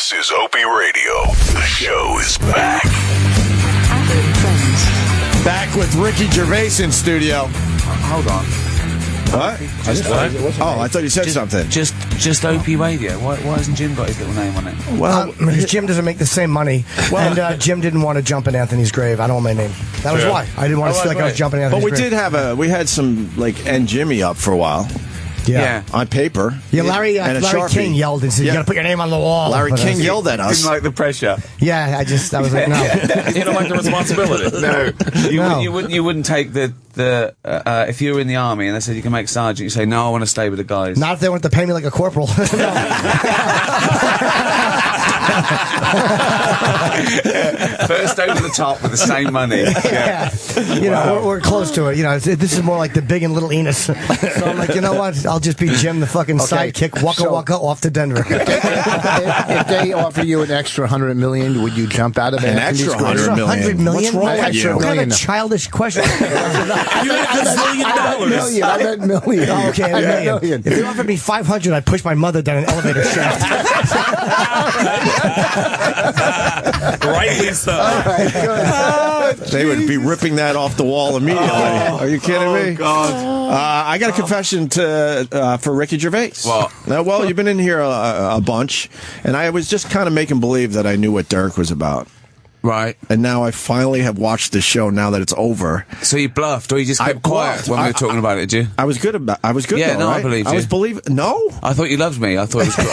This is Opie Radio. The show is back. Back with Ricky Gervais in studio. Hold on. What? I thought you said something. Just Opie Radio. Why hasn't Jim got his little name on it? Well, because Jim doesn't make the same money, and Jim didn't want to jump in Anthony's grave. I don't want my name. That was why I didn't want to feel like I was jumping in Anthony's grave. But we had some N Jimmy up for a while. Yeah. On paper. Yeah, Larry King yelled and said, "You got to put your name on the wall." Larry King yelled at us. Didn't like the pressure. Yeah, I was like, no. You don't like the responsibility. No. You wouldn't take the if you were in the army and they said you can make sergeant, you say, no, I want to stay with the guys. Not if they wanted to pay me like a corporal. First over the top with the same money. Yeah. You know, we're close to it. You know, this is more like the Big and Little Enos. So I'm like, you know what? I'll just be Jim, the fucking sidekick, waka off to Denver. If they offer you an extra $100 million, would you jump out of it? An extra $100 million? $100 million? What's wrong with you? What kind of childish question? You make $1 I meant million. Oh, okay, a million. If they offered me 500, I'd push my mother down an elevator shaft. Rightly so. All right, good. They would be ripping that off the wall immediately. Are you kidding me? God. I got a confession for Ricky Gervais. What? Well, you've been in here a bunch, and I was just kind of making believe that I knew what Derek was about. Right. And now I finally have watched the show now that it's over. So you bluffed, or you just kept quiet when we were talking about it, did you? I was good Yeah, though, no, right? I believed you. I was No? I thought you loved me. I thought it was good.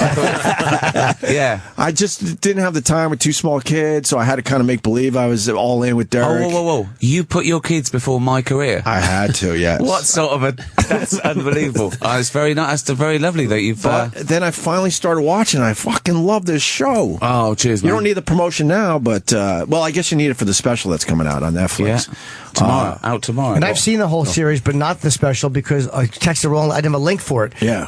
Yeah. I just didn't have the time with two small kids, so I had to kind of make believe I was all in with Derek. Oh, whoa. You put your kids before my career? I had to, yes. What sort of that's unbelievable. It's very nice. That's very lovely that you've... But then I finally started watching. I fucking love this show. Oh, cheers, man. You don't need the promotion now, but, well, I guess you need it for the special that's coming out on Netflix. Yeah. Out tomorrow. And I've seen the whole series, but not the special because I texted wrong. I didn't have a link for it. Yeah.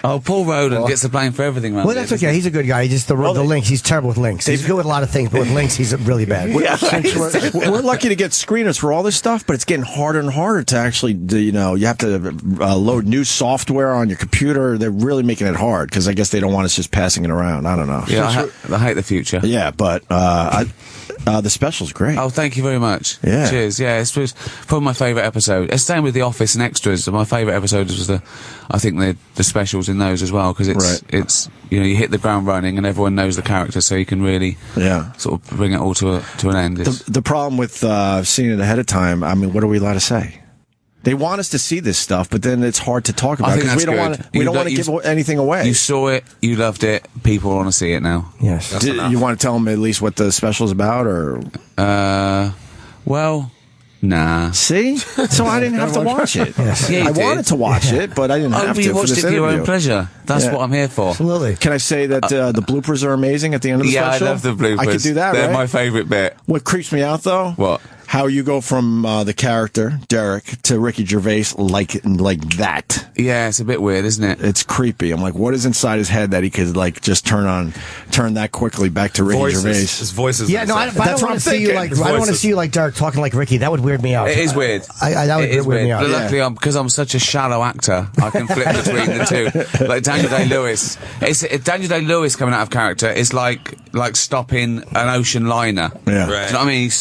Paul Roden gets the blame for everything, man. Well, that's okay. He's a good guy. He just the links. He's terrible with links. He's good with a lot of things, but with links, he's really bad. We're lucky to get screeners for all this stuff, but it's getting harder and harder to actually, you have to load new software on your computer. They're really making it hard because I guess they don't want us just passing it around. I don't know. Yeah, I hate the future. Yeah, but the special's great. Oh, thank you very much. Yeah. Cheers. Yeah, it's probably my favourite episode. It's same with The Office and Extras. My favourite episode was the specials in those as well, because it's you hit the ground running and everyone knows the character, so you can really sort of bring it all to an end. The problem with seeing it ahead of time, I mean, what are we allowed to say? They want us to see this stuff, but then it's hard to talk about because we don't want to give anything away. You saw it, you loved it, people want to see it now. Yes. You want to tell them at least what the special's about, or? Well, nah. See? So I didn't have to watch it. Yes. Yeah, I wanted to watch it, but I didn't have to. You watched it for your own pleasure. That's what I'm here for. Absolutely. Can I say that the bloopers are amazing at the end of the special? Yeah, I love the bloopers. I could do that, They're right? my favourite bit. What creeps me out, though? What? How you go from the character, Derek, to Ricky Gervais like that. Yeah, it's a bit weird, isn't it? It's creepy. I'm like, what is inside his head that he could just turn that quickly back to Ricky Gervais? His voices. Yeah, no, I don't want to see you like. I don't want to see you like Derek talking like Ricky. That would weird me out. It is weird. That would weird me out. But luckily, because I'm such a shallow actor, I can flip between the two. Like Daniel Day-Lewis. Daniel Day-Lewis coming out of character is like stopping an ocean liner. Yeah. Right. Do you know what I mean?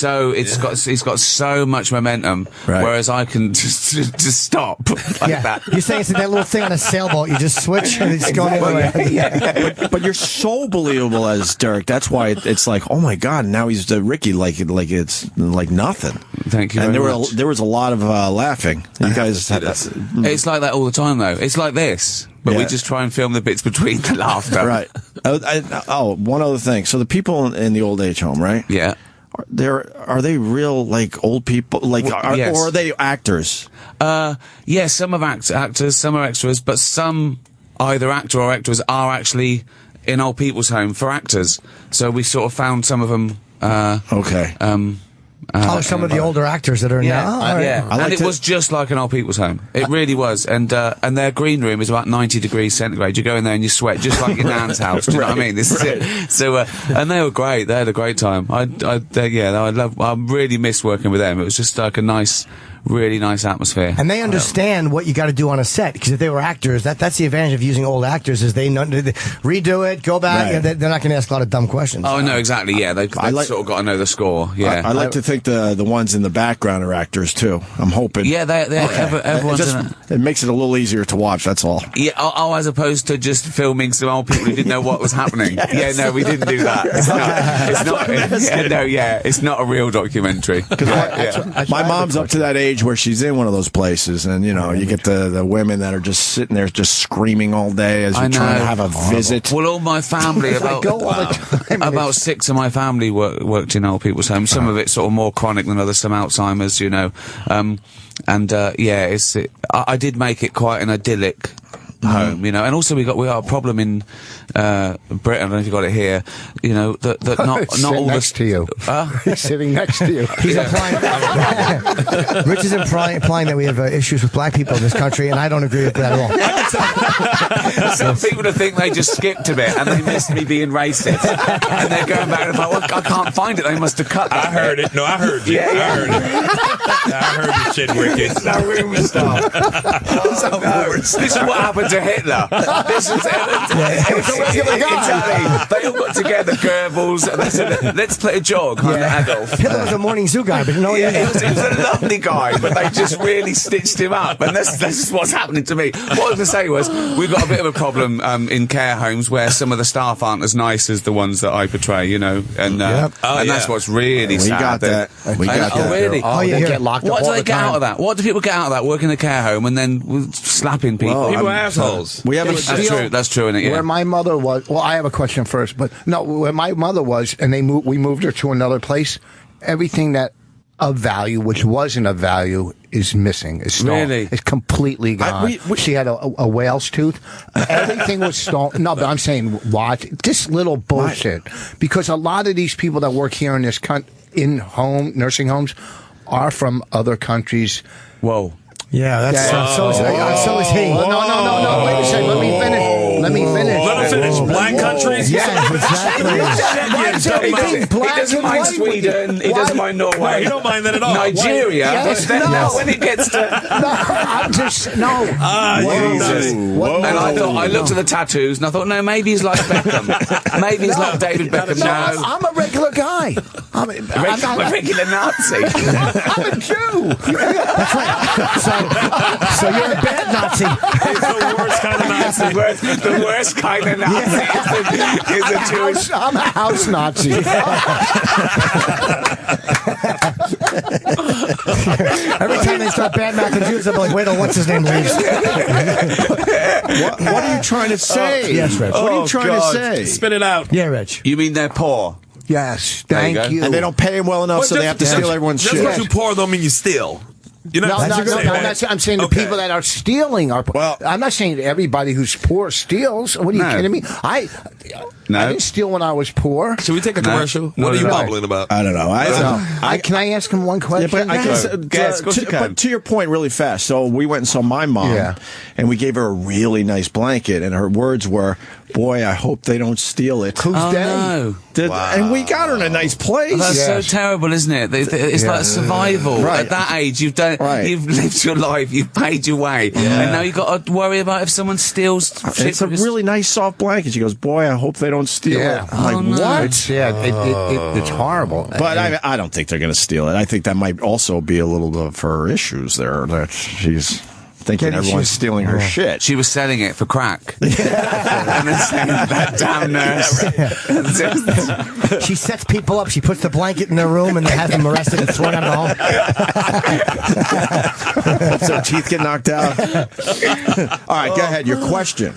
He's got so much momentum, whereas I can just stop like that. You're saying it's that little thing on a sailboat. You just switch and it's going anyway. But you're so believable as Derek. That's why it's like, oh my god, now he's the Ricky like it's like nothing. Thank you. And very much. there was a lot of laughing. You guys had It's like that all the time, though. It's like this. But we just try and film the bits between the laughter. Right. One other thing. So the people in the old age home, right? Yeah. Are they real old people? Yes. Or are they actors? Yeah, some are actors, some are extras, but some either actor or actors are actually in old people's home for actors. So we sort of found some of them. Okay. Some of the older actors that are now. Oh, yeah. And it was just like an old people's home. It really was. And their green room is about 90 degrees centigrade. You go in there and you sweat just like your nan's house. Do you know what I mean? This is it. So, and they were great. They had a great time. I really missed working with them. It was just like a nice really nice atmosphere. And they understand what you got to do on a set, because if they were actors, that's the advantage of using old actors, is they redo it, go back, and they're not going to ask a lot of dumb questions. Oh no, exactly. Yeah, they've sort of got to know the score. Yeah, I like to think the ones in the background are actors too. I'm hoping. Yeah, everyone's it makes it a little easier to watch. That's all. Yeah. Oh, as opposed to just filming some old people who didn't know what was happening. Yeah, no, we didn't do that. It's not a real documentary. My mom's up to that age where she's in one of those places, and you get the women that are just sitting there just screaming all day as you're trying to have a visit. Well, all my family, about 6 of my family worked in old people's homes. Some of it sort of more chronic than others, some Alzheimer's, I did make it quite an idyllic home, and also we got a problem in Britain. I don't know if you got it here. That not all next to you. He's sitting next to you. He's implying. Rich is implying that we have issues with black people in this country, and I don't agree with that at all. Some people think they just skipped a bit and they missed me being racist, and they're going back and like, I can't find it. They must have cut that. I heard it. No, I heard you. I heard it. I heard you shit wicked. No rumor stuff. This is what happened to Hitler. This is Italy. They all got together, Gervais, and they said, let's play a jog on Adolf. Hitler was a morning zoo guy, but he was a lovely guy, but they just really stitched him up, and that's just what's happening to me. What I was going to say was, we've got a bit of a problem in care homes where some of the staff aren't as nice as the ones that I portray, and that's what's really sad. We got that. Oh, really? They get locked up. What do they get out of that? What do people get out of that? Working in a care home and then slapping people? People are assholes. That's true, isn't it? Yeah. Where my mother was, well, I have a question first, but no, where my mother was, and we moved her to another place, everything that of value, which wasn't of value, is missing. It's stolen. Really? It's completely gone. She had a whale's tooth. Everything was stolen. No, but I'm saying, what? This little bullshit. Because a lot of these people that work here in this nursing homes are from other countries. Whoa. Yeah, that's so is he. No. Wait a second. Let me finish. Let him finish. Black countries? Yeah, exactly. He doesn't mind Sweden. He doesn't mind Norway. No, he don't mind that at all. Nigeria. When it gets to... I'm just... No. Jesus. And I looked at the tattoos and I thought, no, maybe he's like Beckham. Maybe he's like David Beckham. No, I'm a regular guy. I'm a regular Nazi. I'm a Jew. That's right. So you're a bad Nazi. He's the worst kind of Nazi. The worst kind of Nazi is a Jewish... I'm a house Nazi. Every time they start badmouthing Jews, I'm like, wait till what's his name leaves. What are you trying to say? Yes, Rich. What are you trying to say? Spit it out. Yeah, Rich. You mean they're poor? Yes, thank you. And they don't pay him well enough, so they have to steal everyone's shit. Just because you're poor don't mean you steal. I'm saying the people that are stealing are poor. Well, I'm not saying everybody who's poor steals. What are you kidding me? I didn't steal when I was poor. Should we take a commercial? What are you bubbling about? I don't know. Can I ask him one question? But to your point really fast. So we went and saw my mom, and we gave her a really nice blanket, and her words were, boy, I hope they don't steal it. Who's dead? No. And we got her in a nice place. That's so terrible, isn't it? It's like survival. Right. At that age, you've lived your life, you've paid your way, and now you've got to worry about if someone steals. It's a really nice soft blanket. She goes, boy, I hope they don't steal it. I'm like, what? It's horrible. But I don't think they're going to steal it. I think that might also be a little of her issues there, that she's thinking everyone's stealing her shit. She was selling it for crack. And then saying, that damn nurse. She sets people up. She puts the blanket in their room and they have them arrested and thrown out of the home. So teeth get knocked out. All right, go ahead. Your question.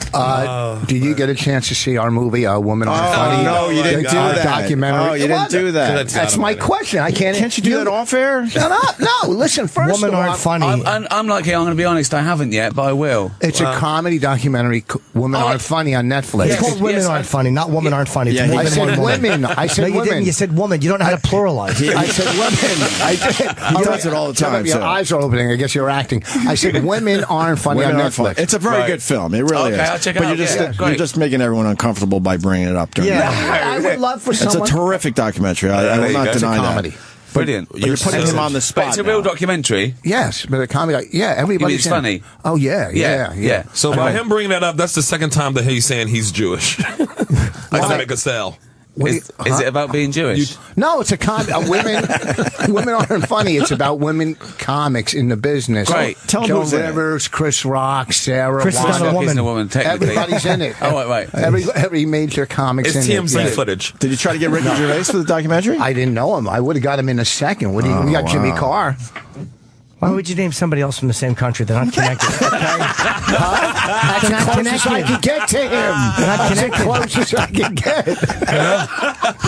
Did you get a chance to see our movie, Woman on Funny? No, you didn't do that. Documentary. Oh, you didn't do that. That's my question. I can't. Can't you do that off air? Shut up. No, listen. First Women aren't funny. I'm like, I'm going to be honest. I haven't yet, but I will. It's a comedy documentary. Women aren't funny on Netflix. It's called Women Aren't Funny, not Women Aren't Funny. Yeah, I said women. I said no, you women. didn't. You said woman. You don't know how to pluralize. I said women. I did. He does it all the time. Your eyes are opening. I guess you're acting. I said women aren't funny on Netflix. It's a very good film. It really is. I'll check it out. You're just making everyone uncomfortable by bringing it up. I would love for someone. It's a terrific documentary. I will not deny that. brilliant. But you're putting him on the spot. But it's a real documentary. Yes, but a comic. Yeah, everybody's it's funny. Oh yeah. So by him bringing that up, that's the second time that he's saying he's Jewish. That's to make a sale. Is it about being Jewish? No, it's a women aren't funny. It's about women comics in the business. Great. Tell them Joan who's in it. Rivers, Chris Rock, Sarah. Chris is Wanda. not a woman. Isn't a woman, technically. Everybody's in it. Oh, right. Every major comics It's in TMZ it. footage. Did you try to get Ricky Gervais for the documentary? I didn't know him. I would have got him in a second. We got Jimmy Carr. Why would you name somebody else from the same country? They're not connected. That's as close as I could get to him. That's as close as I could get.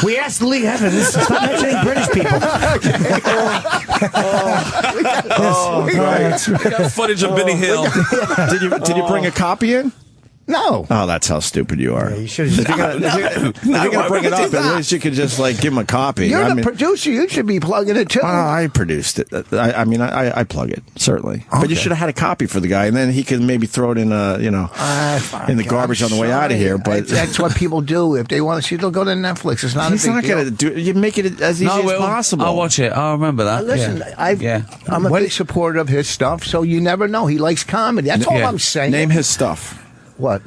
We asked Lee Evans. Stop mentioning British people. We got footage of Benny Hill. Did you bring a copy in? No. Oh, that's how stupid you are. You should have If you're gonna bring it up, at least you could just like give him a copy. You're the producer. You should be plugging it too. I produced it. I plug it certainly, but you should have had a copy for the guy, and then he could maybe throw it in in the garbage on the way out of here. But that's what people do. If they want to see, they'll go to Netflix. It's not. he's not going to do. You make it as easy as possible. I'll watch it. I'll remember that. Listen, I'm a big supporter of his stuff, so you never know. He likes comedy. That's all I'm saying. Name his stuff. What?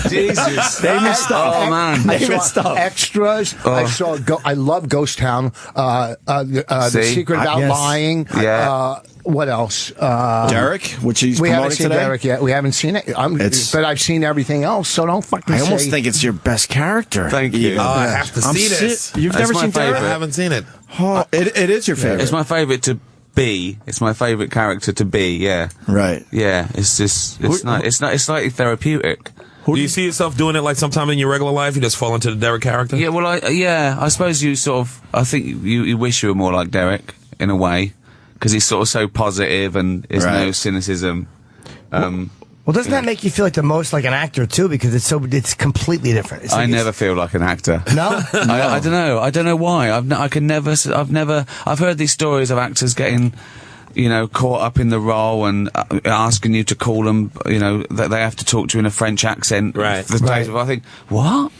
Jesus. Name his stuff. Oh, man. Name his stuff. Extras. I love Ghost Town. The Secret About Lying. Yeah. What else? Derek, which he's We haven't promoting seen today. Derek yet. We haven't seen it. But I've seen everything else, so don't fucking I almost say. think it's your best character. Thank you. Oh, I have to see this. You've That's never my seen Derek? favourite. I haven't seen it. Oh, it is your favorite. It's my favourite to be. It's my favourite character to be. Yeah. Right. Yeah. It's just. It's slightly therapeutic. Do you see yourself doing it like sometime in your regular life? You just fall into the Derek character? Yeah. Well, I suppose you sort of. I think you wish you were more like Derek in a way, because he's sort of so positive and there's no cynicism. Well, doesn't that make you feel like the most like an actor too? Because it's completely different. I never feel like an actor. No? I don't know. I don't know why. I've heard these stories of actors getting, caught up in the role and asking you to call them, that they have to talk to you in a French accent. Right. I think, what?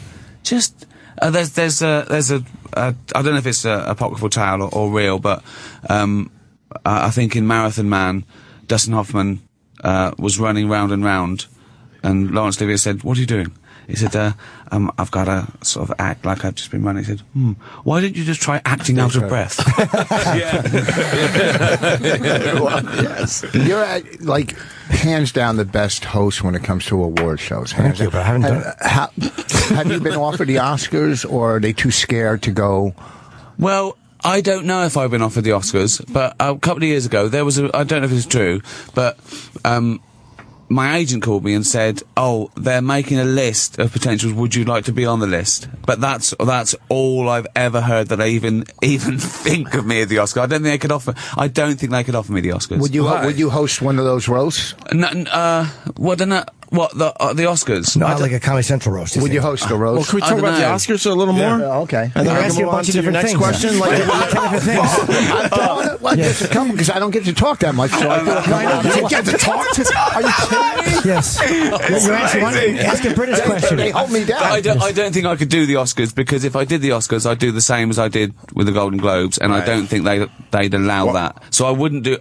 Just, there's a I don't know if it's a apocryphal tale or real, but, I think in Marathon Man, Dustin Hoffman, was running round and round, and Laurence Olivier said, "What are you doing?" He said, "I've got to sort of act like I've just been running." He said, "Why didn't you just try acting out of breath?" Yes. You're hands down the best host when it comes to award shows. Thank you, but I haven't done it. Have you been offered the Oscars, or are they too scared to go? Well, I don't know if I've been offered the Oscars, but a couple of years ago, there was I don't know if it's true, but my agent called me and said, "Oh, they're making a list of potentials. Would you like to be on the list?" But that's all I've ever heard that they even think of me at the Oscars. I don't think they could offer me the Oscars. Would you host one of those roasts? What the Oscars? Not like a Comedy Central roast. Would you host a roast? Well, can we I talk don't about the know. Oscars a little more? Yeah, okay. And then They're I asking can a move on bunch to of your different next things. question. Like, 10 different things. I'm throwing it like it's a couple because I don't get to talk that much. So I you get to talk to. Are you kidding me? Yes. You're ask a British question. They hold me down. I don't think I could do the Oscars, because if I did the Oscars, I'd do the same as I did with the Golden Globes, and I don't think they'd allow that. So I wouldn't do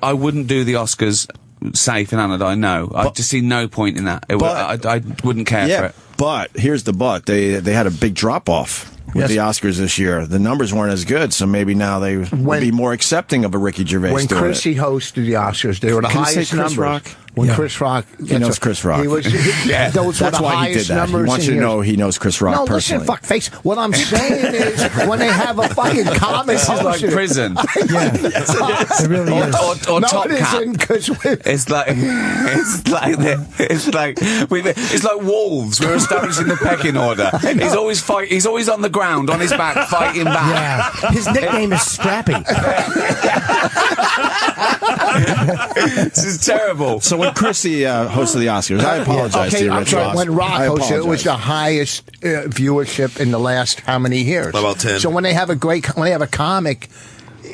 the Oscars safe in Anodyne. No, I just see no point in that. I wouldn't care for it. But here's the but. They had a big drop off with the Oscars this year. The numbers weren't as good, so maybe now they would be more accepting of a Ricky Gervais. When Chrissy hosted the Oscars, they were the highest numbers. Rock? When Chris Rock, he knows Chris Rock. Those were That's the why he did highest that. He numbers wants you to know he knows Chris Rock No, personally. listen, fuckface. What I'm saying is, when they have a fucking comic, This is like prison. Yeah. It really is. Or no, Top it Cat. isn't, because It's like wolves. We're establishing the pecking order. He's always on the ground, on his back, fighting back. Yeah. His nickname is Scrappy. This is terrible. So when Chrissy hosted the Oscars, I apologize to you, I'm Rich sorry, Ross. when Rock I hosted, it apologize. was the highest viewership in the last how many years? About 10. So when they have a comic,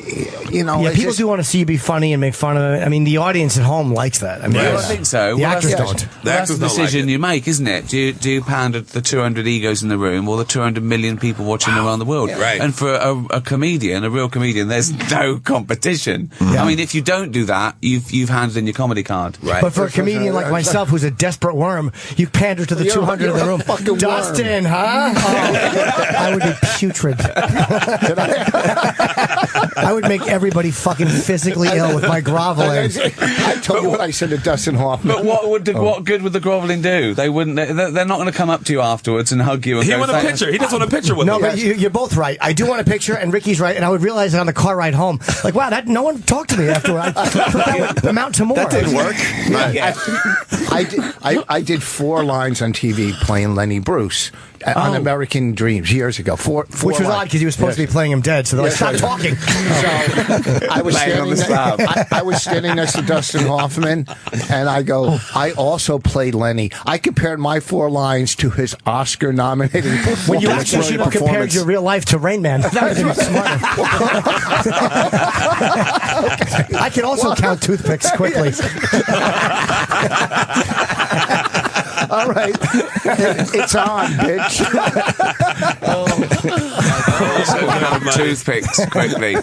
people do want to see you be funny and make fun of it. I mean, the audience at home likes that. I mean, I think so. The actors don't. That's the decision you make, isn't it? Do you pander the 200 egos in the room or the 200 million people watching around the world? Right. And for a comedian, a real comedian, there's no competition. I mean, if you don't do that, you've handed in your comedy card. Right. But for a comedian like myself, who's a desperate worm, you pander to the 200 in the room. Dustin, huh? Oh, I would be putrid. I would make everybody fucking physically ill with my groveling. I told you what I said to Dustin Hoffman. But what good would the groveling do? They wouldn't. They're not going to come up to you afterwards and hug you. And He want a picture. He just want a picture with No, him. but you're both right. I do want a picture, and Ricky's right, and I would realize it on the car ride home. Like, wow, no one talked to me afterward. That would amount to more. That didn't work. I did 4 lines on TV playing Lenny Bruce on American Dreams years ago. Four Which was lines. odd because he was supposed to be playing him dead, so they're like, stop talking. So I was standing next to Dustin Hoffman, and I go, I also played Lenny. I compared my 4 lines to his Oscar-nominated performance. When you actually should have compared your real life to Rain Man. That would have been smarter. I can also count toothpicks quickly. All right. It's on, bitch. Toothpicks quickly.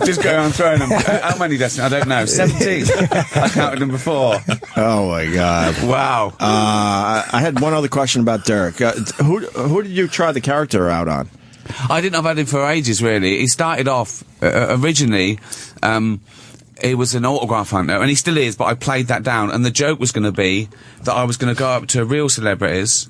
Just go on throwing them. How many, Dustin? I don't know. 17. I counted them before. Oh my God! Wow. I had one other question about Derek. Who did you try the character out on? I didn't have had him for ages, really. He started off originally. He was an autograph hunter, and he still is, but I played that down. And the joke was going to be that I was going to go up to real celebrities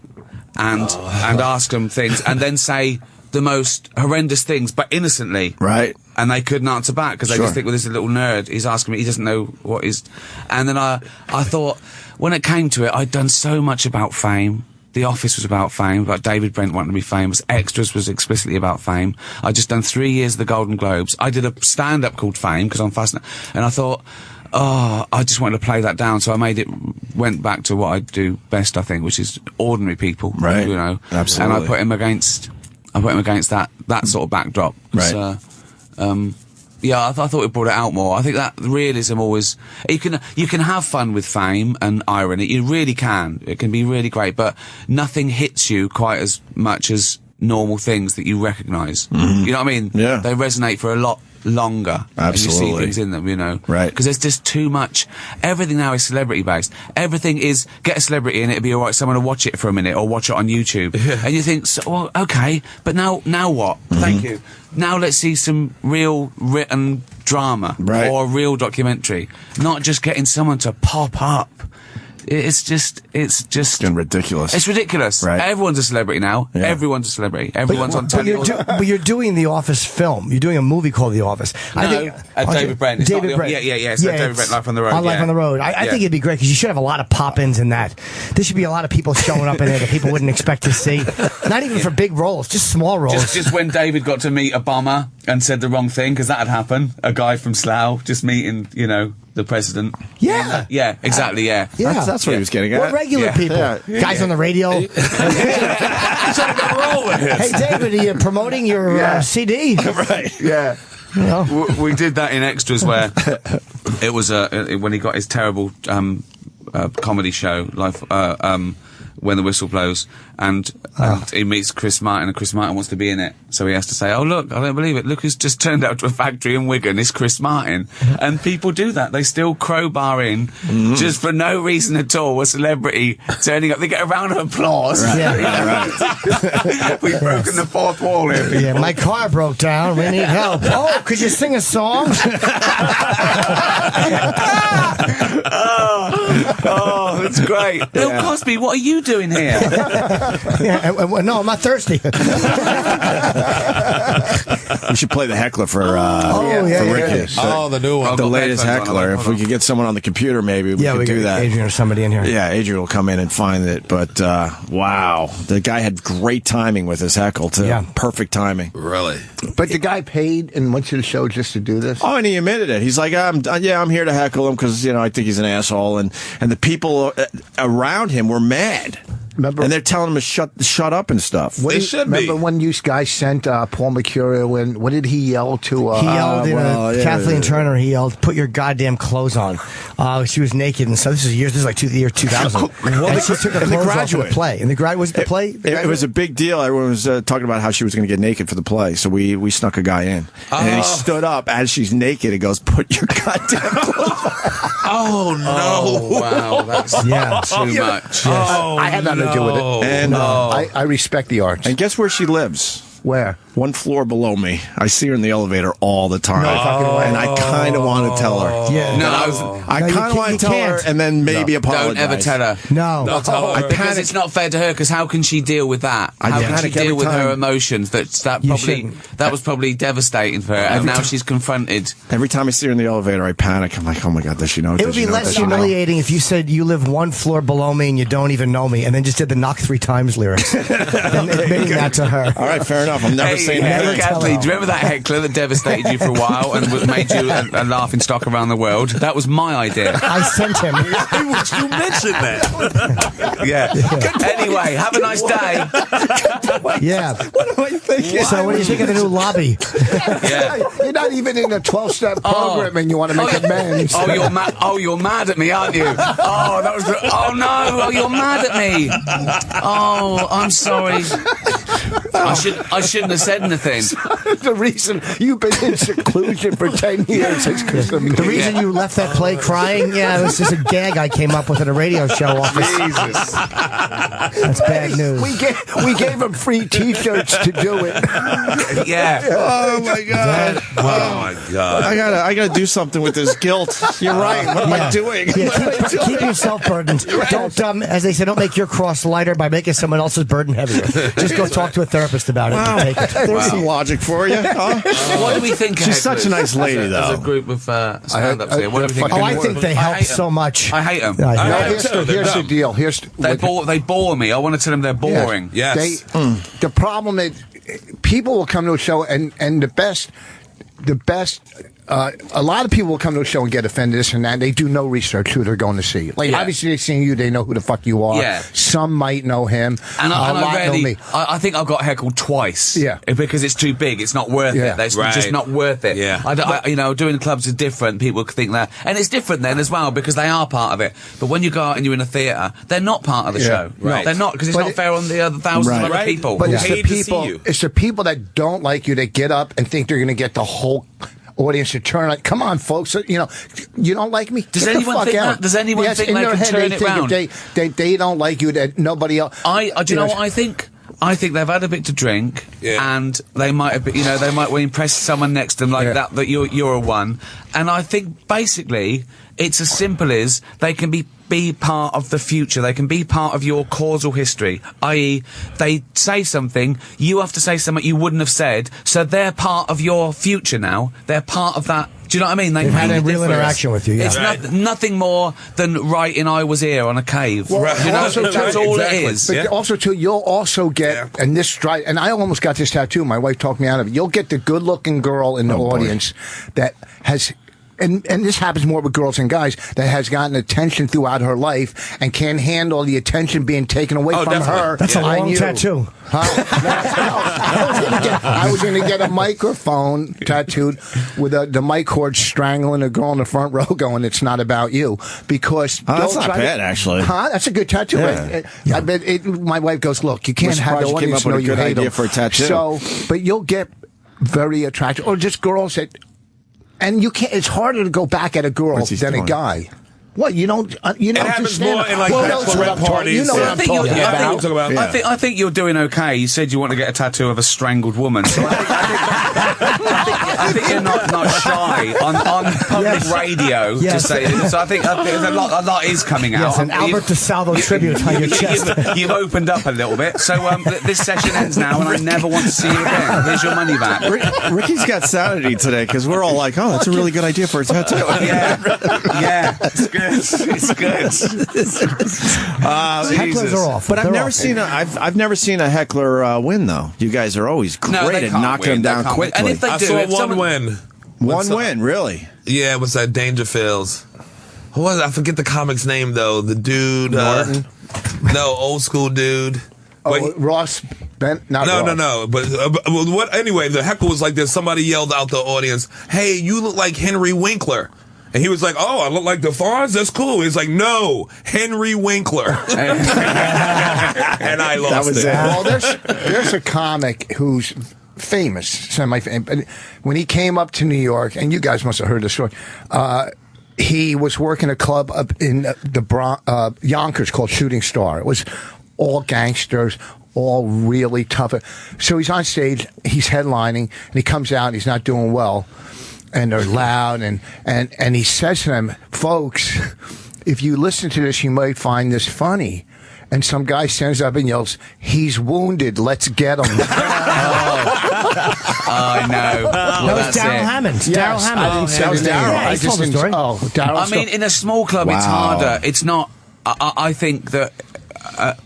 and ask them things, and then say the most horrendous things, but innocently. Right. And they couldn't answer back because they just think, well, this is a little nerd. He's asking me, he doesn't know what he's... And then I thought, when it came to it, I'd done so much about fame. The Office was about fame, about David Brent wanting to be famous. Extras was explicitly about fame. I'd just done 3 years of the Golden Globes. I did a stand-up called Fame, because I'm fascinated. And I thought, I just wanted to play that down, so went back to what I do best, I think, which is ordinary people. Right. You know. Absolutely. And I put him against that sort of backdrop. Right. Yeah, I thought it brought it out more. I think that realism always... You can have fun with fame and irony. You really can. It can be really great, but nothing hits you quite as much as normal things that you recognise. Mm-hmm. You know what I mean? Yeah. They resonate for a lot longer. Absolutely. And you see things in them, you know. Right. Because there's just too much. Everything now is celebrity-based. Everything is, get a celebrity and it'll be alright, someone will watch it for a minute or watch it on YouTube. Yeah. And you think, well, okay, but now what? Mm-hmm. Thank you. Now let's see some real written drama. Right. Or a real documentary. Not just getting someone to pop up. It's just getting ridiculous. It's ridiculous. Right. Everyone's a celebrity now. Yeah. Everyone's a celebrity. Everyone's on television. But you're doing the Office film. You're doing a movie called The Office. David Brent. It's David not Brent. Yeah. It's David Brent, Life on the Road. Life on the Road. I think it'd be great because you should have a lot of pop-ins in that. There should be a lot of people showing up in there that people wouldn't expect to see. Not even for big roles, just small roles. Just when David got to meet Obama and said the wrong thing, because that had happened. A guy from Slough just meeting, the president. Yeah. Yeah, exactly, yeah. That's what he was getting at. We're regular people. Guys on the radio. Hey, David, are you promoting your CD? Right. Yeah. We did that in Extras where it was when he got his terrible comedy show, When the Whistle Blows, and he meets Chris Martin, and Chris Martin wants to be in it, so he has to say, oh look, I don't believe it, look who's just turned out to a factory in Wigan, it's Chris Martin. And people do that, they still crowbar in, just for no reason at all, a celebrity turning up, they get a round of applause. Right. We've broken the fourth wall here, people. Yeah, my car broke down, we need help. Oh, could you sing a song? Oh, that's great. Bill Cosby, what are you doing here? No, I'm not thirsty. We should play the heckler for Ricky. Oh, the new one. The latest heckler. If we could get someone on the computer, maybe we could do that. Adrian or somebody in here. Yeah, Adrian will come in and find it. But wow, the guy had great timing with his heckle too. Yeah. Perfect timing. Really? But the guy paid and went to the show just to do this? Oh, and he admitted it. He's like, I'm here to heckle him because I think he's an asshole, and the people around him were mad. And they're telling him to shut up and stuff. They should be. Remember when you guys sent Paul Mercurio in? What did he yell to? He yelled, Kathleen Turner, he yelled, "Put your goddamn clothes on." She was naked and so this is like the year 2000. And she took her clothes off in the play. And was it the play? It was a big deal. Everyone was talking about how she was going to get naked for the play. So we snuck a guy in. And he stood up as she's naked and goes, "Put your goddamn clothes on." Oh, no. Oh, wow. That's too much. Oh, I had nothing to do with it. And I respect the arts. And guess where she lives? Where? One floor below me. I see her in the elevator all the time. No fucking way. And I kind of want to tell her. Yeah. I kind of want to tell her and then maybe apologize. Don't ever tell her. No. Don't tell her. Because it's not fair to her, because how can she deal with that? How can she deal with her emotions? That was probably devastating for her, and now she's confronted. Every time I see her in the elevator, I panic. I'm like, oh my God, does she know? It would be less humiliating if you said you live one floor below me and you don't even know me, and then just did the knock 3 times lyrics. And admitting that to her. All right, fair enough. I'm never saying that. Kathleen, do you remember that heckler that devastated you for a while and made you a laughing stock around the world? That was my idea. I sent him. You mentioned that. Yeah. Anyway, have a nice day. Yeah. What am I thinking? So what do you think of the new lobby? Yeah. You're not even in a 12-step program and you want to make amends. You're mad at me, aren't you? Oh, that was. Oh no! Oh, you're mad at me. Oh, I'm sorry. I shouldn't have said anything. The reason you've been in seclusion for 10 years is because of me. The reason you left that play crying, it was just a gag I came up with at a radio show office. Jesus. That's bad news. We gave him free T-shirts to do it. Yeah. Oh my God. Oh my God. I gotta do something with this guilt. You're right. What am I doing? Yeah, keep yourself burdened. Don't, as they say, don't make your cross lighter by making someone else's burden heavier. Just go talk to a therapist about it. Wow. And take it. There's some logic for you. Huh? What do we think? She's such a nice lady, though. There's a group of stand-ups here. What do we think? I think they help so much. I hate them. Here's the deal. They bore me. I want to tell them they're boring. Yes. The problem is people will come to a show and the best. A lot of people will come to a show and get offended, this and that. They do no research who they're going to see. Like, obviously, they're seeing you, they know who the fuck you are. Yeah. Some might know him. And a lot know me. I think I've got heckled twice. Yeah. Because it's too big. It's not worth it. It's just not worth it. Yeah. Doing clubs are different. People think that. And it's different then as well, because they are part of it. But when you go out and you're in a theatre, they're not part of the show. Right. They're not, because it's not fair on the other thousands of other people. But it's the people that don't like you that get up and think they're going to get the whole audience to turn like, come on, folks. You don't like me? Does anyone think that? Does anyone think they can turn it round? They don't like you, that nobody else. Do you know what I think? I think they've had a bit to drink, and they might have been, they might impress someone next to them like that you're a one. And I think basically it's as simple as they can be part of the future. They can be part of your causal history, i.e. they say something, you have to say something you wouldn't have said, so they're part of your future now. They're part of that. Do you know what I mean? They've had a real interaction with you. It's nothing more than writing "I was here" on a cave. Well, that's all it is. But also, too, you'll also get, and I almost got this tattoo. My wife talked me out of it. You'll get the good-looking girl in the audience that has. And this happens more with girls and guys, that has gotten attention throughout her life and can't handle the attention being taken away from her. That's a long tattoo. I was going to get a microphone tattooed with the mic cord strangling a girl in the front row going, "It's not about you." Because that's not bad, actually. That's a good tattoo. I bet my wife goes, "Look, you can't have the audience know you hate them." For a tattoo. So, but you'll get very attractive, or just girls that. And you can't. It's harder to go back at a girl than a guy. What, you don't? You know, it happens more in like bachelorette parties. You know what I'm talking about. I think you're doing okay. You said you want to get a tattoo of a strangled woman. So I think you're not shy on public radio to say it. So I think a lot is coming out. Yes, an Albert DeSalvo tribute on your chest. You've opened up a little bit. So this session ends now, and I never want to see you again. Here's your money back. Ricky's got sanity today, because we're all like, "Oh, that's a really good idea for a tattoo." Yeah, it's good. It's good. Hecklers are off. But I've never seen a heckler win, though. You guys are always great at knocking them down quickly. And if they I do, saw one win. One win, really? Yeah, it was that Dangerfields. Who was it? I forget the comic's name, though. The dude. Norton? No, old school dude. Oh, Ross Bent? No. But what? Anyway, the heckle was like this. Somebody yelled out the audience, "Hey, you look like Henry Winkler." And he was like, "Oh, I look like DeForest? That's cool." He's like, "No, Henry Winkler." And I lost it. Well, there's a comic who's famous, semi-famous. But when he came up to New York, and you guys must have heard the story, he was working a club up in the Yonkers called Shooting Star. It was all gangsters, all really tough. So he's on stage, he's headlining, and he comes out, and he's not doing well. And they're loud, and he says to them, "Folks, if you listen to this, you might find this funny." And some guy stands up and yells, "He's wounded, let's get him." I know. That was Daryl Hammond. Yes, Daryl Hammond. I didn't say his name. I told the story. Daryl. I mean, in a small club, it's harder. It's not. I think that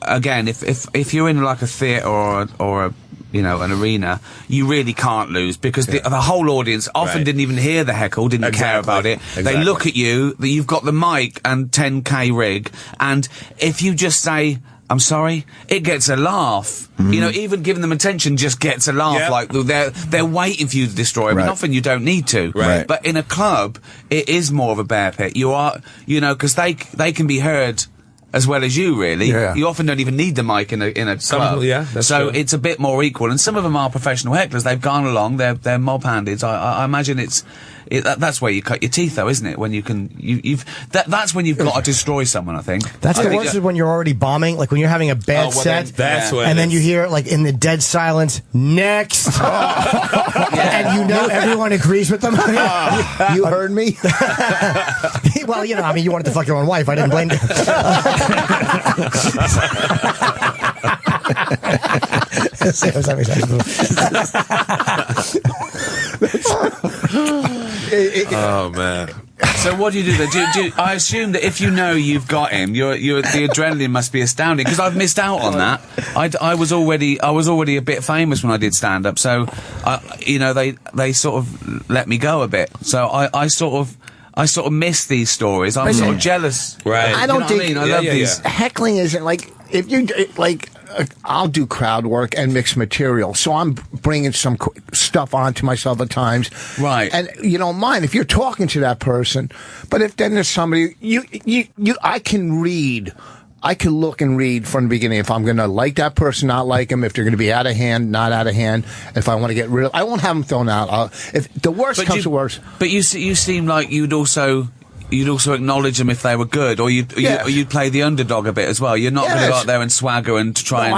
again, if you're in like a theatre or a an arena, you really can't lose because the whole audience often didn't even hear the heckle, didn't care about it. They look at you, that you've got the mic and 10K rig, and if you just say, "I'm sorry," it gets a laugh. Even giving them attention just gets a laugh. Like they're waiting for you to destroy it, but often you don't need to. Right. But in a club, it is more of a bear pit. You are, because they can be heard as well as you, really. Yeah. You often don't even need the mic in a club. That's so true. it's a bit more equal. And some of them are professional hecklers. They've gone along. They're mob-handed. I imagine that's where you cut your teeth, though, isn't it? When that's when you've got to destroy someone, I think. That's the worst is when you're already bombing, like when you're having a bad set, that's when and then you hear, like, in the dead silence, "Next!" And everyone agrees with them. You heard me? Well, you wanted to fuck your own wife. I didn't blame you. Oh man. So what do you do then? I assume that if you know you've got him, the adrenaline must be astounding, because I've missed out on that. I was already a bit famous when I did stand up, so they sort of let me go a bit. So I sort of miss these stories. I'm sort of jealous. Right. I don't think. I love these. Heckling isn't like if you like. I'll do crowd work and mix material, so I'm bringing some stuff onto myself at times. Right. And you don't mind if you're talking to that person, but if then there's somebody I can read. I can look and read from the beginning if I'm going to like that person, not like them, if they're going to be out of hand, not out of hand, if I want to get rid of... I won't have them thrown out. If the worst comes to worst... But you seem like you'd also acknowledge them if they were good, or you'd play the underdog a bit as well. You're not going to go out there and swagger and try and...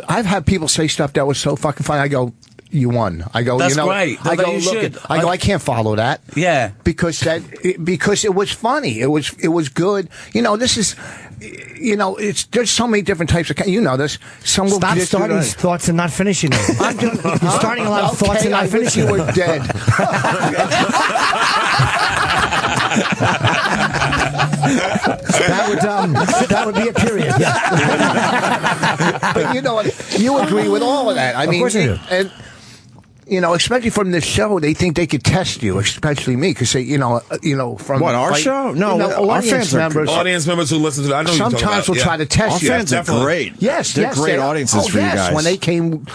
I've had people say stuff that was so fucking funny. I go... You won. I go. That's great. I go. Look. I go. I can't follow that. Yeah. Because it was funny. It was good. This is. There's so many different types of. This. Some will stop starting thoughts and not finishing them. You're starting a lot of thoughts and not finishing them. You were dead. That would be a period. Yeah. But you agree with all of that. I mean, of course I do. And, especially from this show, they think they could test you, especially me, because they, from what our show? No, our fans are audience members who listen to that. I know sometimes will try to test you. Our fans are great. Yes, they're great audiences for you guys. When they came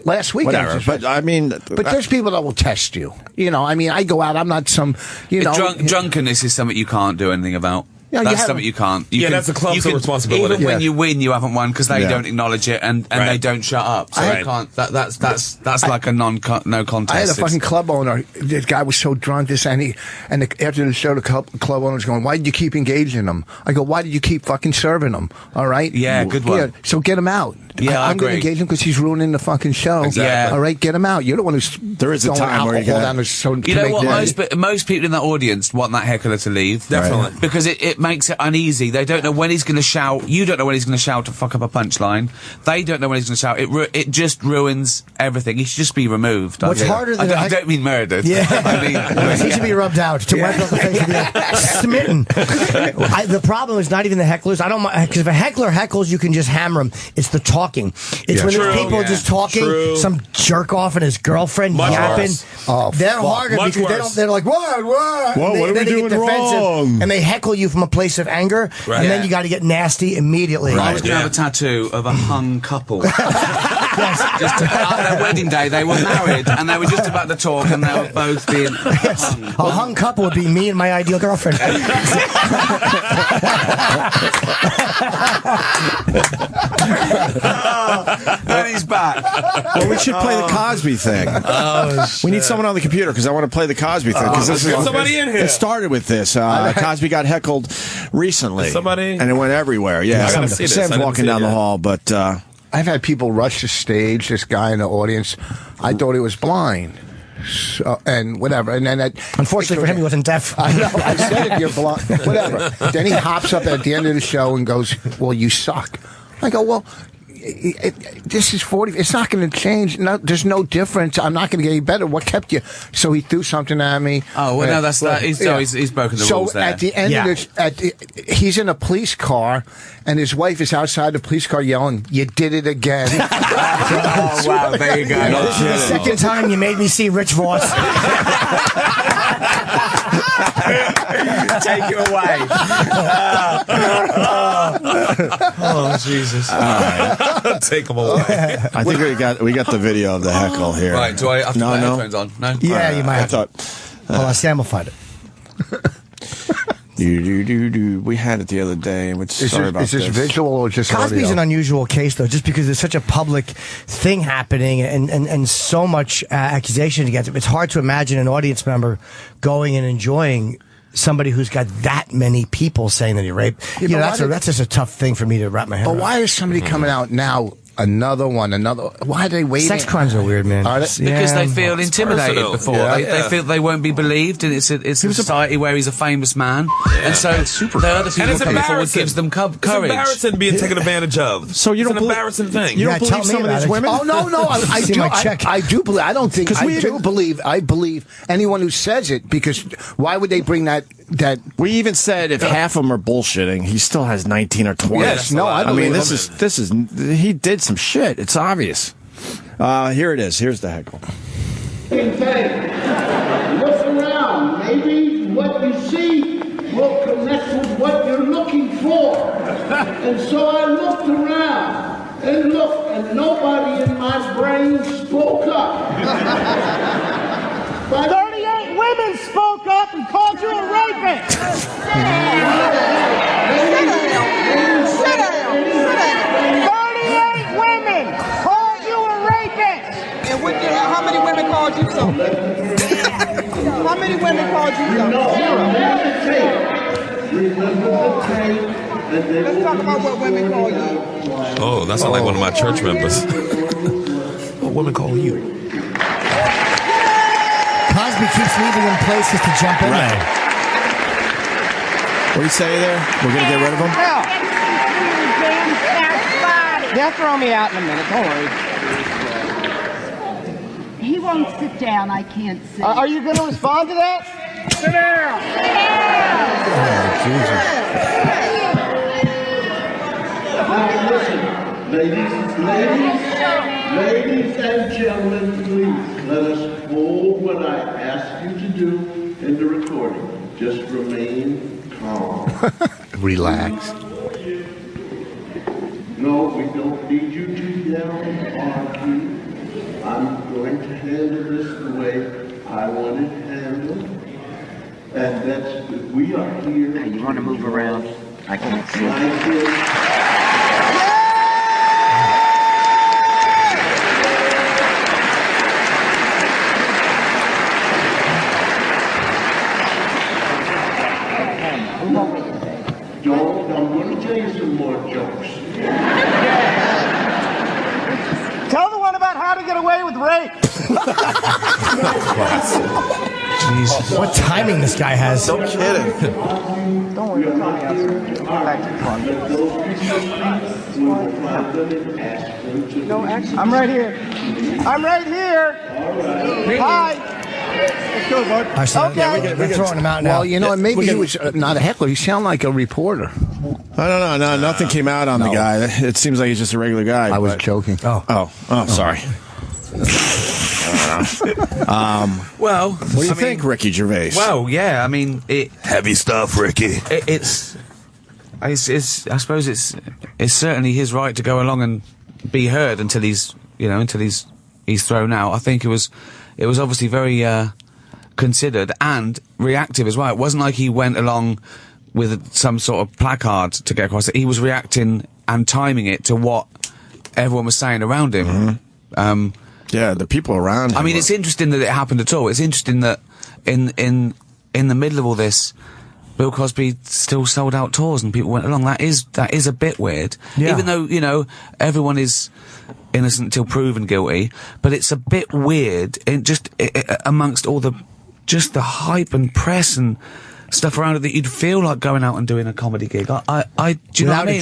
last week, whatever. But I mean, but there's people that will test you. I go out. I'm not some. Drunkenness is something you can't do anything about. Yeah, that's something you can't. That's the club's responsibility. Even when you win, you haven't won because they don't acknowledge it and they don't shut up. So they can't. That's like a no contest. I had a fucking club owner. This guy was so drunk. After the show, the club owner's going, "Why did you keep engaging him?" I go, "Why did you keep fucking serving him?" All right. Yeah, good one. Yeah, so get him out. Yeah, I'm going to engage him because he's ruining the fucking show. Exactly. Yeah. All right, get him out. You're the one who's there is a time where you down there. So you know what? Most people in that audience want that heckler to leave. Definitely. Right. Because it makes it uneasy. They don't know when he's going to shout. You don't know when he's going to shout to fuck up a punchline. They don't know when he's going to shout. It just ruins everything. He should just be removed. What's harder than I don't mean murdered. Yeah. He should be rubbed out to wipe off the face of the smitten. The problem is not even the hecklers. I don't mind, because if a heckler heckles, you can just hammer him. It's the talking. It's when there's people just talking, some jerk off and his girlfriend yapping. Oh, they're harder because they're like, what? What are we doing wrong? And they heckle you from a place of anger, Right. and then you got to get nasty immediately. I was going to have a tattoo of a hung couple. Just at their wedding day, they were married and they were just about to talk, and they were both being hung. A hung couple would be me and my ideal girlfriend. And he's back. Well, we should play the Cosby thing. We need someone on the computer because I want to play the Cosby thing. Because Let's get somebody in here. It started with this. Cosby got heckled recently. Somebody? And it went everywhere. Yeah, I gotta see this. I Sam's didn't walking see it down the yet. hall, but I've had people rush the stage. This guy in the audience, I thought he was blind, and whatever. And then, Unfortunately for him, he wasn't deaf. I know. I said it. You're blind. Whatever. Then he hops up at the end of the show and goes, "Well, you suck." I go, "Well, this is 40. It's not going to change. No, there's no difference. I'm not going to get any better. What kept you?" So he threw something at me. Oh, well, no, that's that. He's broken the rules there. So at the end of this, he's in a police car, and his wife is outside the police car yelling, "You did it again." Oh, wow, there you go. This is the second time you made me see Rich Voss. Take it away. Oh, Jesus. Take him away. I think we got the video of the heckle here. Right, do I have to No, put no. headphones on? No? Yeah, you might I have to. thought. Hold on, Sam will find it. We had it the other day. Sorry about is this this. visual or just Cosby's audio? an unusual case, though, just because there's such a public thing happening and so much accusation against him. It's hard to imagine an audience member going and enjoying somebody who's got that many people saying that he raped. Yeah, That's just a tough thing for me to wrap my head But around. why is somebody coming out now? Another one. Why are they waiting? Sex crimes are weird, man. Are they? Because they Yeah. feel intimidated personal. before. Yeah, They feel they won't be believed, and it's a society where he's a famous man, and so the other people it's coming forward embarrassing. gives them It's courage. embarrassing being taken advantage of. So you It's don't an believe- embarrassing thing. You Yeah, don't tell believe me some of about these it. women? Oh no! I See do. my check. I do believe. I don't think. 'Cause I we do even- believe. I believe anyone who says it, because why would they bring that? We even said if half of them are bullshitting, he still has 19 or 20. Yes, no, I I mean, believe this is he did some shit. It's obvious. Here it is. Here's the heckle. Look around. Maybe what you see will connect with what you're looking for. And so I looked around and looked, and nobody in my brain spoke up. 38 women spoke up and called you a rapist. Sit down. 38 women called you a rapist. And how many women called you so? How many women called you so? Let's talk about what women call you. Oh, that sounds like one of my church members. What women call you? Cosby keeps leaving him places to jump in there. What do you say there? We're going to get rid of him? They'll throw me out in a minute. Don't worry. He won't sit down. I can't sit. Are you going to respond to that? Sit down. Now listen, ladies and gentlemen, please let us hold what I ask you to do in the recording. Just remain calm. Relax. No, we don't need you to yell and argue. I'm going to handle this the way I want it handled. And that's, we are here. Hey, you want to move around? I can't see. I'm going to tell you some more jokes. Tell the one about how to get away with rape. Jesus. What timing this guy has. No kidding. Don't worry, it's on the back to the front. No, actually. I'm right here. I'm right here. Hi. Let's go, bud. All right, so we're throwing him out now. Well, you know, maybe he was not a heckler. He sounded like a reporter. No, nothing came out on the guy. It seems like he's just a regular guy. I was joking. Oh, sorry. Well, what do you think, Ricky Gervais? Well, yeah, I mean, heavy stuff, Ricky. I suppose it's certainly his right to go along and be heard until he's thrown out. I think it was obviously very considered and reactive as well. It wasn't like he went along with some sort of placard to get across it. He was reacting and timing it to what everyone was saying around him. Yeah, the people around him. I mean, it's interesting that it happened at all. It's interesting that in the middle of all this, Bill Cosby still sold out tours and people went along. That is a bit weird. Yeah. Even though, everyone is innocent until proven guilty, but it's a bit weird amongst all the hype and press and stuff around it that you'd feel like going out and doing a comedy gig. Do you know what I mean?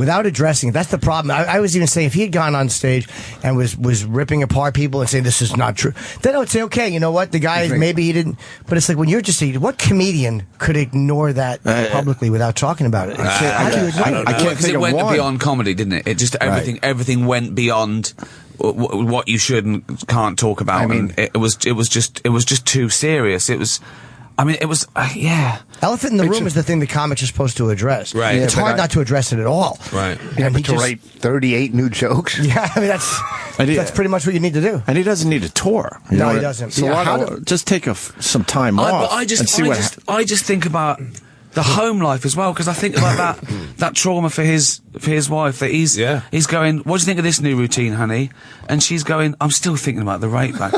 Without addressing it. That's the problem. I was even saying if he had gone on stage and was ripping apart people and saying this is not true, then I would say, okay, you know what, the guy, maybe he didn't. But it's like when you're just saying, what comedian could ignore that publicly without talking about it? I can't because it went beyond comedy, didn't it? It just, everything went beyond what you should and can't talk about. I mean, and it was just too serious. It was Elephant in the room is the thing the comics are supposed to address. Right. It's hard not to address it at all. Right. But to write 38 new jokes? Yeah, I mean, that's pretty much what you need to do. And he doesn't need a tour. No, he doesn't. So just take some time off I just think about the home life as well, because I think about that trauma for his wife, that he's going, what do you think of this new routine, honey? And she's going, I'm still thinking about the rape back.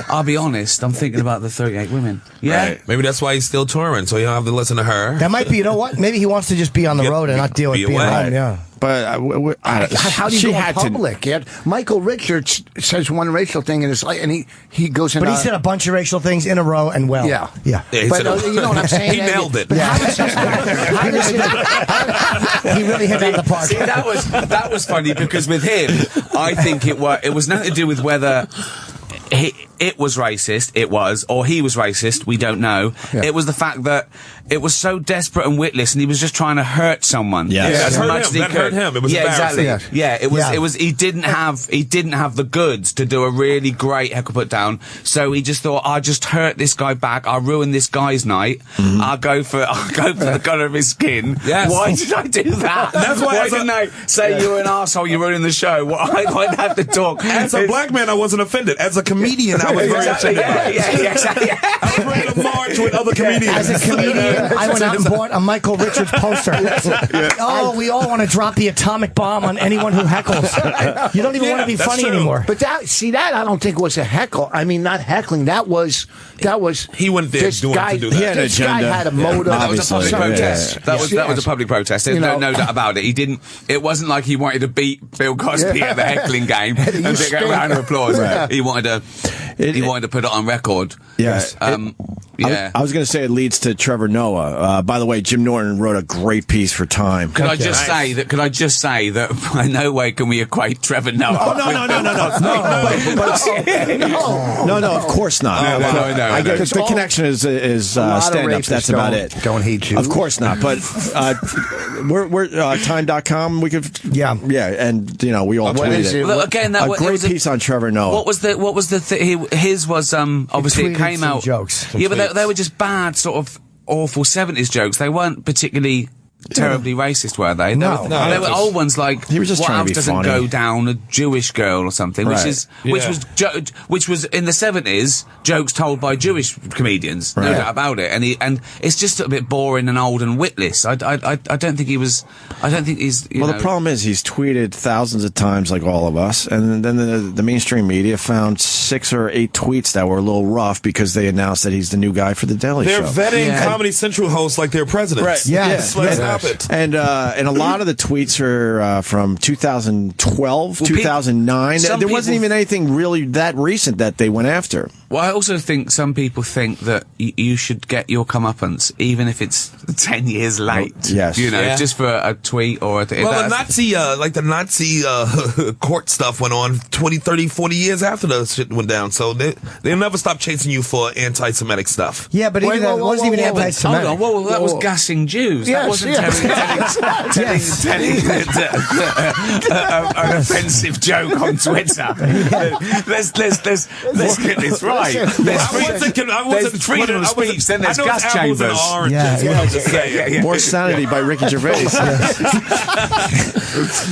I'll be honest, I'm thinking about the 38 women. Yeah. Right. Maybe that's why he's still touring, so you don't have to listen to her. That might be, you know what? Maybe he wants to just be on the road and not deal with being home. Yeah. But how do you go in public? Michael Richards says one racial thing and it's like, and he goes in. But he said a bunch of racial things in a row and well. Yeah. But you know what I'm saying? He nailed it. But he really hit it out of the park. See, that was funny because with him, I think it was nothing to do with whether it was racist, or he was racist, we don't know. Yeah. It was the fact that it was so desperate and witless, and he was just trying to hurt someone. As much as he could. Hurt him. It was exactly. Yeah, it was. He didn't have the goods to do a really great heckle put down. So he just thought, I'll just hurt this guy back. I'll ruin this guy's night. I'll go for the colour of his skin. Yes. Why did I do that? That's why didn't I say you're an arsehole, you're ruining the show? Why'd I have to talk? As a black man, I wasn't offended. As a comedian, I was very offended. Exactly. I was ready to march with other comedians. As a comedian, I went out and bought a Michael Richards poster. Oh, we all want to drop the atomic bomb on anyone who heckles. You don't even want to be funny anymore. But that I don't think was a heckle. I mean, not heckling. That was he went there doing to do that. He had an this agenda. guy had a motive. That was a public protest. That was a public protest. There's no doubt about it. He didn't. It wasn't like he wanted to beat Bill Cosby at the heckling game and get a round of applause. Right. He wanted to put it on record. Yes. I was going to say it leads to Trevor Noah. By the way, Jim Norton wrote a great piece for Time. Could I just say that by no way can we equate Trevor Noah? Oh, no, of course not. The connection is stand-ups. That's about it. Don't hate you. Of course not. But we're Time.com. We could, yeah, and we all tweeted it. Well, again, a great piece on Trevor Noah. What was the his was obviously it came out jokes. Yeah, but they were just bad, sort of awful 70s jokes. They weren't particularly terribly racist, were they? No. They were old ones like, he was just what trying else to be doesn't funny. go down, a Jewish girl or something, which was in the 70s jokes told by Jewish comedians, no doubt about it. And it's just a bit boring and old and witless. I don't think he was. I don't think he's. The problem is he's tweeted thousands of times like all of us, and then the mainstream media found 6 or 8 tweets that were a little rough because they announced that he's the new guy for the Daily Show. They're vetting Comedy Central hosts like they're presidents. Right. Yes. Let's stop it. And a lot of the tweets are from 2012, 2009. There wasn't even anything really that recent that they went after. Well, I also think some people think that you should get your comeuppance, even if it's 10 years late. Yes. You know, just for a tweet or a... Well, the Nazi court stuff went on 20, 30, 40 years after the shit went down, so they'll never stop chasing you for anti-Semitic stuff. Yeah, but even that wasn't even anti-Semitic. Hold on, that was gassing Jews. That wasn't telling an offensive joke on Twitter. Let's get this right. I wasn't freedom of speech. Then there's gas chambers. More sanity by Ricky Gervais.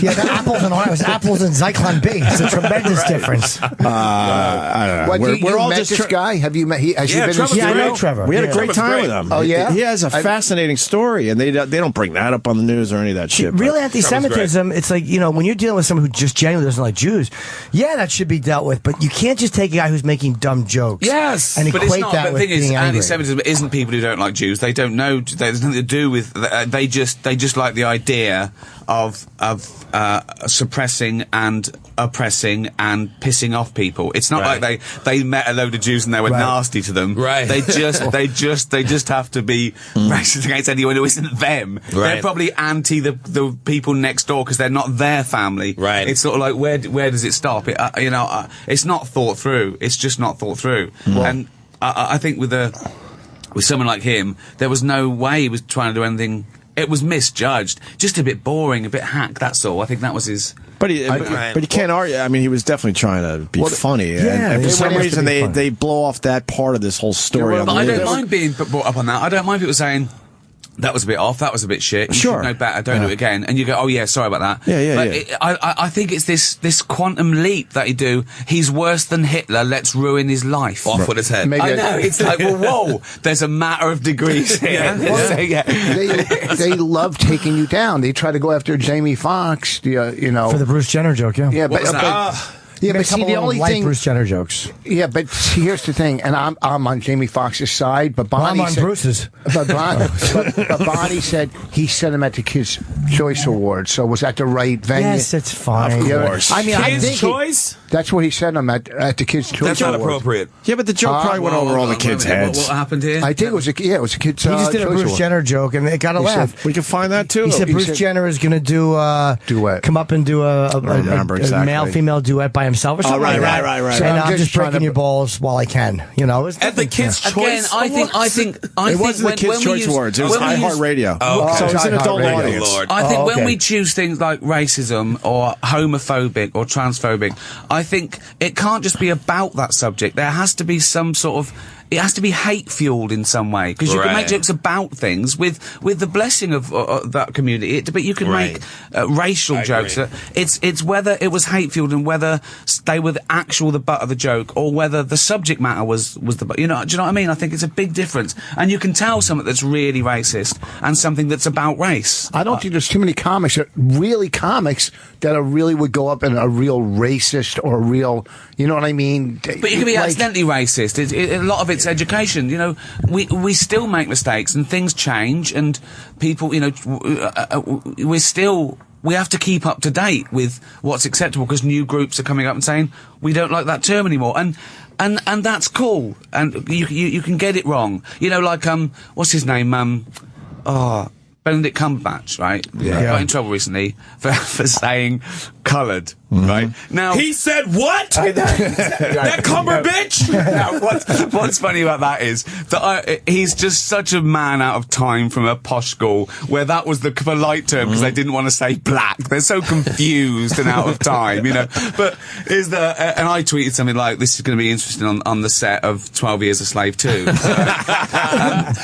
The apples and oranges, apples and Zyklon B. It's a tremendous difference. I don't know. We're all just this guy. Have you met? Has he been? I know Trevor. We had a great time with him. Oh yeah, he has a fascinating story, and they don't bring that up on the news or any of that shit. Real anti-Semitism. It's like, you know, when you're dealing with someone who just genuinely doesn't like Jews, that should be dealt with. But you can't just take a guy who's making dumb jokes. Yes, and equate that with being angry. Anti-Semitism isn't people who don't like Jews. They don't know. There's nothing to do with. They just like the idea of suppressing and oppressing and pissing off people. It's not like they met a load of Jews and they were nasty to them. Right. They just have to be racist against anyone who isn't them. Right. They're probably anti the people next door because they're not their family. Right. It's sort of like where does it stop? It's not thought through. It's just not thought through. And I think with someone like him, there was no way he was trying to do anything. It was misjudged, just a bit boring, a bit hack. That's all. I think that was his. But you can't argue. I mean, he was definitely trying to be funny. And for some reason, they blow off that part of this whole story. But I don't mind being brought up on that. I don't mind people saying, that was a bit off, that was a bit shit, you should know better, don't do it again. And you go, oh yeah, sorry about that. I think it's this quantum leap that he's worse than Hitler, let's ruin his life. Off with his head. I know, it's like, well, whoa, there's a matter of degrees here. They love taking you down. They try to go after Jamie Foxx, for the Bruce Jenner joke, Yeah, but see, the only thing, Bruce Jenner jokes. Yeah, but see, here's the thing, and I'm on Jamie Foxx's side, but Bonnie I'm on Bruce's. But Bonnie said he sent him at the Kids' Choice Awards. So was that the right venue? Yes, it's fine. Of course. I mean, Kids' Choice. That's what he sent him at the Kids' Choice Awards. That's not appropriate. Yeah, but the joke probably went over all the kids' heads. What happened here? I think it was a Kids' He just did a Bruce Jenner joke, and it got a laugh. We can find that too. He said Bruce Jenner is going to do duet. Come up and do a male-female duet by himself or something. Right. So and I'm just breaking your balls while I can. At the Kids' Choice Again, I think it wasn't the Kids' Choice Awards. It was iHeartRadio. So it's an adult audience. I think when we choose things like racism or homophobic or transphobic, I think it can't just be about that subject. There has to be some sort of... It has to be hate-fueled in some way, because you can make jokes about things with the blessing of that community, but you can make racial jokes. It's whether it was hate-fueled and whether they were the butt of the joke, or whether the subject matter was the butt. Do you know what I mean? I think it's a big difference. And you can tell something that's really racist and something that's about race. I don't think there's too many comics that really would go up in a real racist or a real, you know what I mean? But you can be accidentally racist. A lot of it's education. We still make mistakes and things change, and people, we have to keep up to date with what's acceptable, because new groups are coming up and saying we don't like that term anymore, and that's cool, and you can get it wrong. What's his name? Benedict Cumberbatch, right? Yeah. Got in trouble recently for saying coloured, right? Now he said what? That Cumberbitch? Now, what's funny about that is that he's just such a man out of time from a posh school where that was the polite term because they didn't want to say black. They're so confused and out of time, But and I tweeted something like, "This is going to be interesting on the set of 12 Years a Slave 2."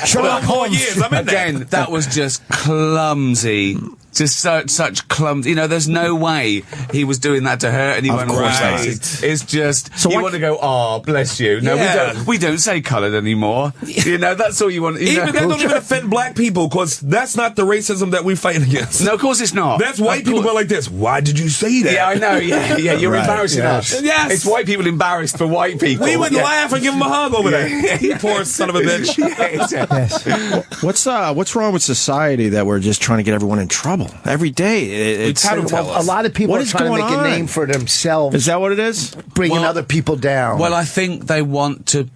Sherlock Holmes. Again, that was just clumsy. Just such clumsy. There's no way he was doing that to hurt anyone. Of course not. It's just you want to go, oh, bless you. No, we don't say coloured anymore. That's all you want. That don't even offend black people, because that's not the racism that we fight against. No, of course it's not. That's white people go like this. Why did you say that? Yeah, I know. Yeah, you're embarrassing us. Yes, it's white people embarrassed for white people. We would laugh and give him a hug over there. You poor son of a bitch. What's wrong with society that we're just trying to get everyone in trouble? incredible. Every day. It's a lot of people are trying to make a name for themselves. Is that what it is? Bringing other people down. Well, I think they want to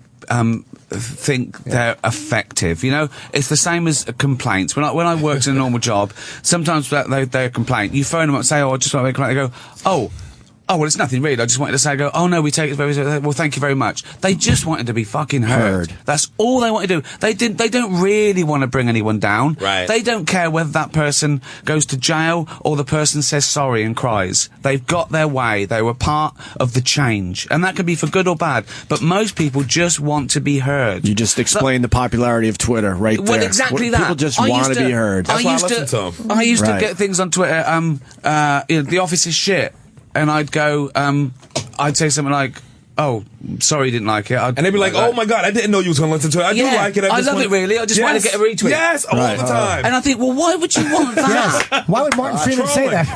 think they're effective. You know, it's the same as complaints. When I worked in a normal job, sometimes they're complaint. You phone them up and say, "Oh, I just want to make a complaint." They go, Oh, well, it's nothing really. I just wanted to say, oh no, we take it very seriously. Well, thank you very much. They just wanted to be fucking heard. That's all they want to do. They don't really want to bring anyone down. Right. They don't care whether that person goes to jail or the person says sorry and cries. They've got their way. They were part of the change. And that can be for good or bad. But most people just want to be heard. You just explained the popularity of Twitter right there. Well, exactly that. People just want to be heard. That's why I listen to them. I used to get things on Twitter, the office is shit. And I'd go, I'd say something like, oh, sorry you didn't like it. And they'd be like, oh my God, I didn't know you was going to listen to it. I do like it. I love it really. I just want to get a retweet. Yes, all the time. And I think, well, why would you want that? Yes. Why would Martin Freeman say that?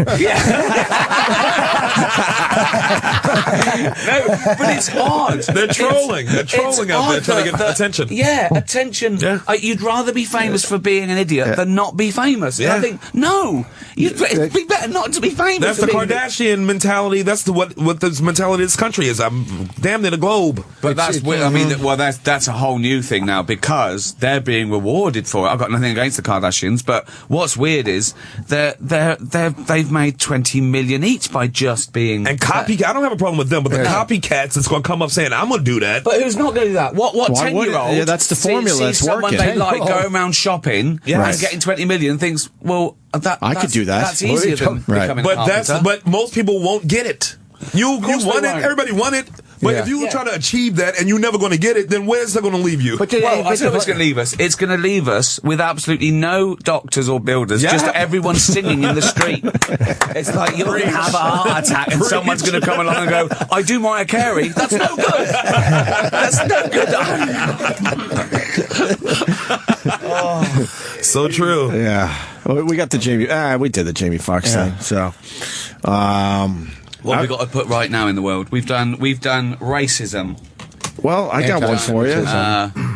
No, but it's odd. They're trolling. They're trolling out there trying to get attention. Yeah, attention. Yeah. You'd rather be famous for being an idiot than not be famous. Yeah. And I think, no, it'd be better not to be famous. That's the Kardashian mentality. That's what this mentality of this country is. I'm damn near the globe. But that's a whole new thing now because they're being rewarded for it. I've got nothing against the Kardashians, but what's weird is they've made 20 million each by just being copycat. I don't have a problem with them, but the copycats that's going to come up saying I'm going to do that. But who's not going to do that? What 10-year-old? Yeah, that's the formula. It's someone working. they like going around shopping and getting 20 million thinks, well, I could do that. That's easier than becoming a carpenter. But most people won't get it. You want it. Everybody want it. But if you try to achieve that and you're never going to get it, then where's that going to leave you? I know what's going to leave us. It's going to leave us with absolutely no doctors or builders, just everyone singing in the street. It's like you're going to have a heart attack and someone's going to come along and go, I do Mariah Carey. That's no good. That's no good. So true. Yeah. Well, we got the Jamie. We did the Jamie Foxx thing. So, what have we got to put right now in the world? We've done racism. Well, I got one for you.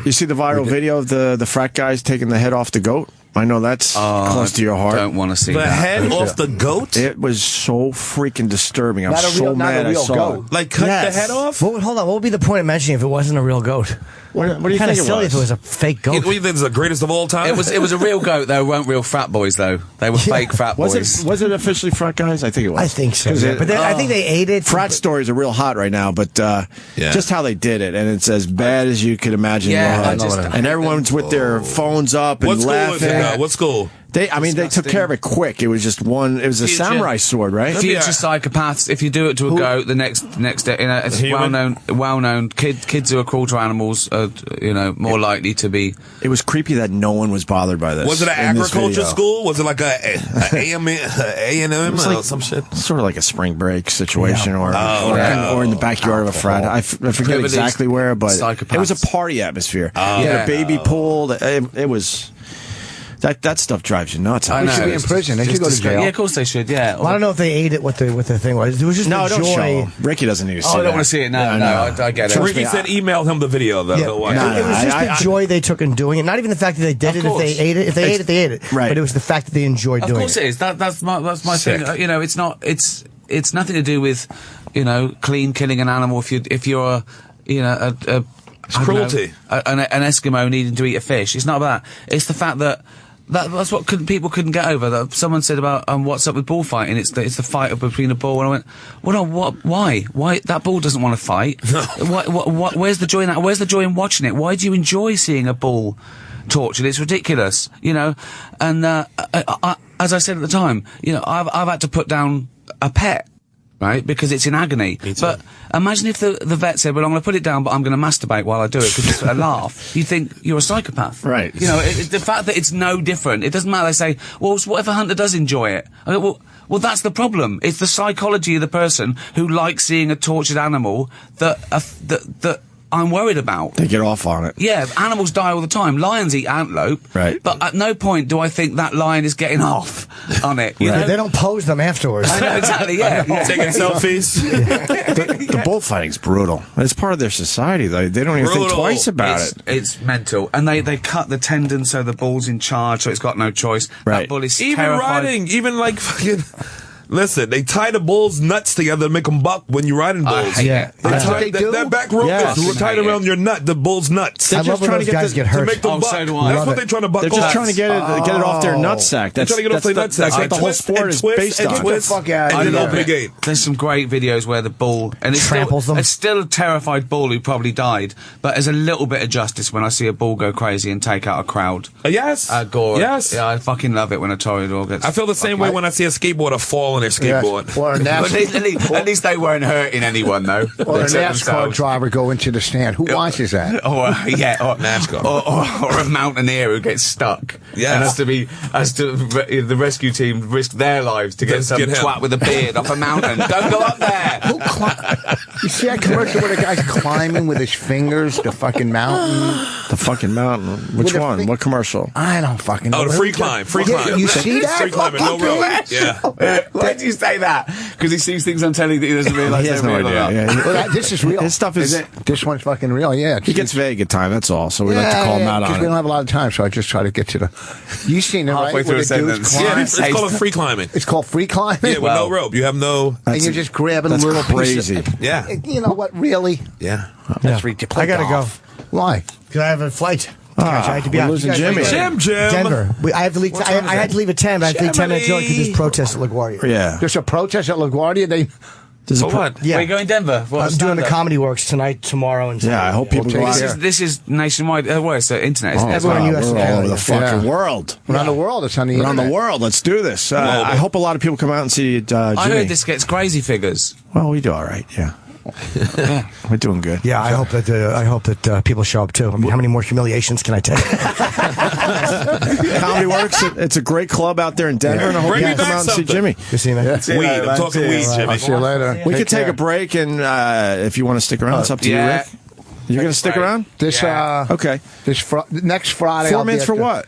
You see the viral video of the frat guys taking the head off the goat? I know that's close to your heart. I don't want to see the that. head off the goat? It was so freaking disturbing. I'm so mad I saw it. Like cut the head off? Hold on. What would be the point of mentioning if it wasn't a real goat? What do you kind of think silly it if it was a fake goat. What do you think is the greatest of all time? It was a real goat. They weren't real frat boys though. They were fake frat boys. Was it officially frat guys? I think it was. I think so. Yeah. But I think they ate it. Frat stories are real hot right now, but just how they did it, and it's as bad as you could imagine. And everyone's with their phones up and laughing. What school? They took care of it quick. It was just one. It was a samurai sword, right? Future psychopaths. If you do it to a goat, the next day, it's well known. Kids who are cruel to animals are, more likely to be. It was creepy that no one was bothered by this. Was it an agriculture school? Was it like A&M or some shit? Sort of like a spring break situation, or in the backyard of a frat. I forget exactly where, but it was a party atmosphere. You had a baby pool. It was. That stuff drives you nuts. They should be in prison. They should go to jail. Yeah, of course they should. Yeah. Well, I don't know if they ate it. What the thing was? It was just don't joy. show him. Ricky doesn't need to see it. I don't want to see it. No, I get it. Ricky said email him the video though. Yeah. It was just the joy they took in doing it. Not even the fact that they did it. If they ate it, they ate it. Right. But it was the fact that they enjoyed doing it. Of course it is. That's my thing. It's not. It's nothing to do with clean killing an animal. If you're it's cruelty. An Eskimo needing to eat a fish. It's not about that. It's the fact that. That's what people couldn't get over. That someone said about what's up with bullfighting. It's the fight between a bull, and I went, well, no, why? Why that bull doesn't want to fight? Where's the joy in that? Where's the joy in watching it? Why do you enjoy seeing a bull tortured? It's ridiculous, And as I said at the time, I've had to put down a pet. Right, because it's in agony. But imagine if the vet said, well, I'm going to put it down, but I'm going to masturbate while I do it because it's a laugh. You think you're a psychopath. Right. The fact that it's no different, it doesn't matter. They say, well, what if a hunter does enjoy it? I go, well, that's the problem. It's the psychology of the person who likes seeing a tortured animal that I'm worried about. They get off on it. Yeah, animals die all the time. Lions eat antelope. Right. But at no point do I think that lion is getting off on it. You know? They don't pose them afterwards. I know, exactly, yeah. Taking selfies. The bullfighting's brutal. It's part of their society, though. They don't even think twice about it. It's mental. And they cut the tendon so the bull's in charge, so it's got no choice. Right. That bull is Even terrified. riding, even like fucking. Listen, they tie the bull's nuts together to make them buck when you're riding bulls. Yeah. That's what they do? That back rope is tied around your nut, the bull's nuts. I love when those guys get To hurt. make them buck. So do I. That's what they're trying to buck They're just trying to get it off their nutsack. They're trying to get off their nutsack. That's what the whole sport is based on. Get the fuck out of I here. love the gate. There's some great videos where the bull and it's Tramples them. It's still a terrified bull who probably died, but there's a little bit of justice when I see a bull go crazy and take out a crowd. Yes. Gore. Yes. Yeah, I fucking love it when a toreador gets. I feel the same way when I see a skateboarder fall on their skateboard. Or a But NASCAR, at least they weren't hurting anyone though. or a Except NASCAR themselves. driver go into the stand. Who watches that? Or NASCAR. or a mountaineer who gets stuck. Yes. And has to the rescue team risk their lives to get some Get him. twat with a beard off a mountain. Don't go up there. You see that commercial where the guy's climbing with his fingers the fucking mountain? The fucking mountain. Which With a one? thing- What commercial? I don't fucking know. Oh, the free climb. Free Yeah, climb. you see that? Free climbing, no rope. Yeah. Why do you say that? Because he sees things on telly that he doesn't realise. He has they're no real or idea. not. Yeah, Well, this is real. His stuff is. This one's fucking real, yeah. He gets vague at time. That's all. So we like to call him out because on we it. don't have a lot of time, so I just try to get to the. You seen it, Halfway right? through Where a the dudes sentence. climb? Yeah, it's called free climbing. It's called free climbing. Yeah, with no rope. You have no. and you're just grabbing a That's little crazy. piece. Yeah. You know what? Really? Yeah. That's ridiculous. I gotta go. Why? Because I have a flight to catch. I had to be we're out. losing You guys- Jimmy. Jim. Denver. I have to leave. What time is I had to leave at 10, but I have to leave 10 minutes early because there's protest at LaGuardia. Yeah. There's a protest at LaGuardia. They. There's a For what? Yeah. Are you going Denver? What, I'm doing the stand-up? Comedy Works tonight, tomorrow, and Yeah, I hope people go out. This is nationwide. Well, it's the internet. Isn't it? everywhere in Wow, US we're and all over Canada. the fucking Yeah. world. Around the world. It's on the Around the internet. world. Let's do this. I hope a lot of people come out and see Jimmy. I heard this gets crazy figures. Well, we do all right. Yeah. We're doing good. Yeah, I hope that people show up too. I mean, how many more humiliations can I take? Comedy Works. It's a great club out there in Denver, and I hope Bring you me come back out and see something. Jimmy. You see, man? Weed. I'm talking weed, Jimmy. I'll see you later. We Take could take care. a break, and if you want to stick around, it's up to you, Yeah. Rick. You're going to stick around? This Okay. next Friday. 4 I'll be minutes at for the- what?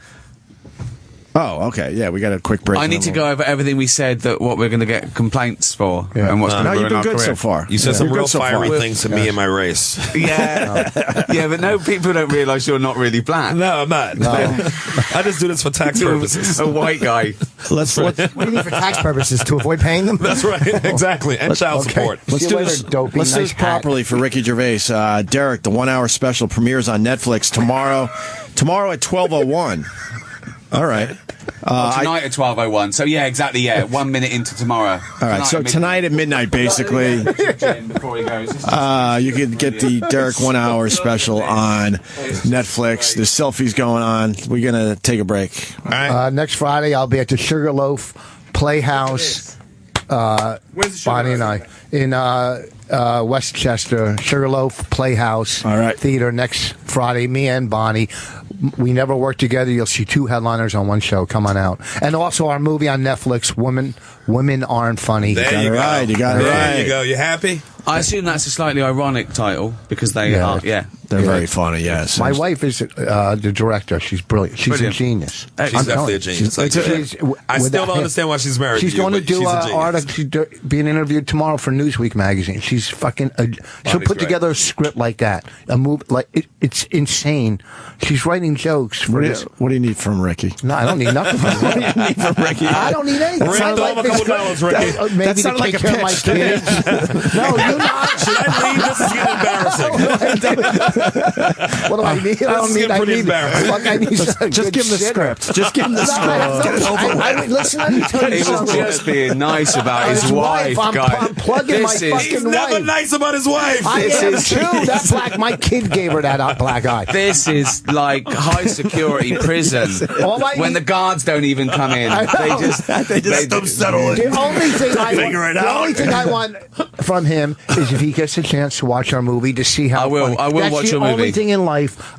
Oh, okay. Yeah, we got a quick break. I need to go over everything we said, that what we're going to get complaints for, Yeah. and what's going to No, ruin you've been our good career. so far. You said some You're real good so far. fiery things to me in my race. Yeah, yeah, but no, people don't realise you're not really black. No, I'm not. I just do this for tax purposes. A white guy. Let's What do you need for tax purposes? To avoid paying them? That's right. Exactly. And child support. See Let's you do later, this. dopey. Let's do Nice this properly for Ricky Gervais. Derek, the 1 hour special premieres on Netflix tomorrow. Tomorrow at 12:01. All right. Tonight at 12:01. So yeah, exactly. Yeah, 1 minute into tomorrow. All right. So tonight at midnight, basically, Before he goes. you can get the Derek 1 hour special on Netflix. There's selfies going on. We're gonna take a break. All right. Next Friday, I'll be at the Sugarloaf Playhouse. Where's the Bonnie and I in Westchester Sugarloaf Playhouse. All right. Theater next Friday. Me and Bonnie. We never worked together. You'll see two headliners on one show. Come on out. And also our movie on Netflix, Women Aren't Funny. There you go. right, you got it There right. you go. You happy? I assume that's a slightly ironic title because they Yeah. are. Yeah. They're very funny. Yes. My wife is the director. She's brilliant. She's Brilliant. a genius. She's I'm definitely telling a you. genius. I with still that- don't understand why she's married She's to you, going to but do she's a an genius. article. She's being interviewed tomorrow for Newsweek magazine. She's fucking. She'll put great. together a script like that. A move like it's insane. She's writing jokes for this. What do you need from Ricky? No, I don't need nothing from What do you need from Ricky? I don't need anything. Rick, My throw him life a is couple good. dollars, Ricky. Maybe That to sounded like take a care of my pitch. kids. No, you're not. Should I leave? This is getting embarrassing. What do I need? I don't This is need. I pretty need. embarrassing. Fuck, I need. Just give him the script. Just give him the script. Get it over with. Listen, let me tell you He was something. just being nice about his wife, I'm guy. plugging my This is- fucking He's never wife. nice about his wife. I This am is- too. That black. My kid gave her that black eye. This is like high security prison All I when need- the guards don't even come in. I know. They just Don't settle it. The only thing I Figure want, it the out. only thing I want from him is if he gets a chance to watch our movie to see how I will. funny. I will That's watch the your movie. only thing in life.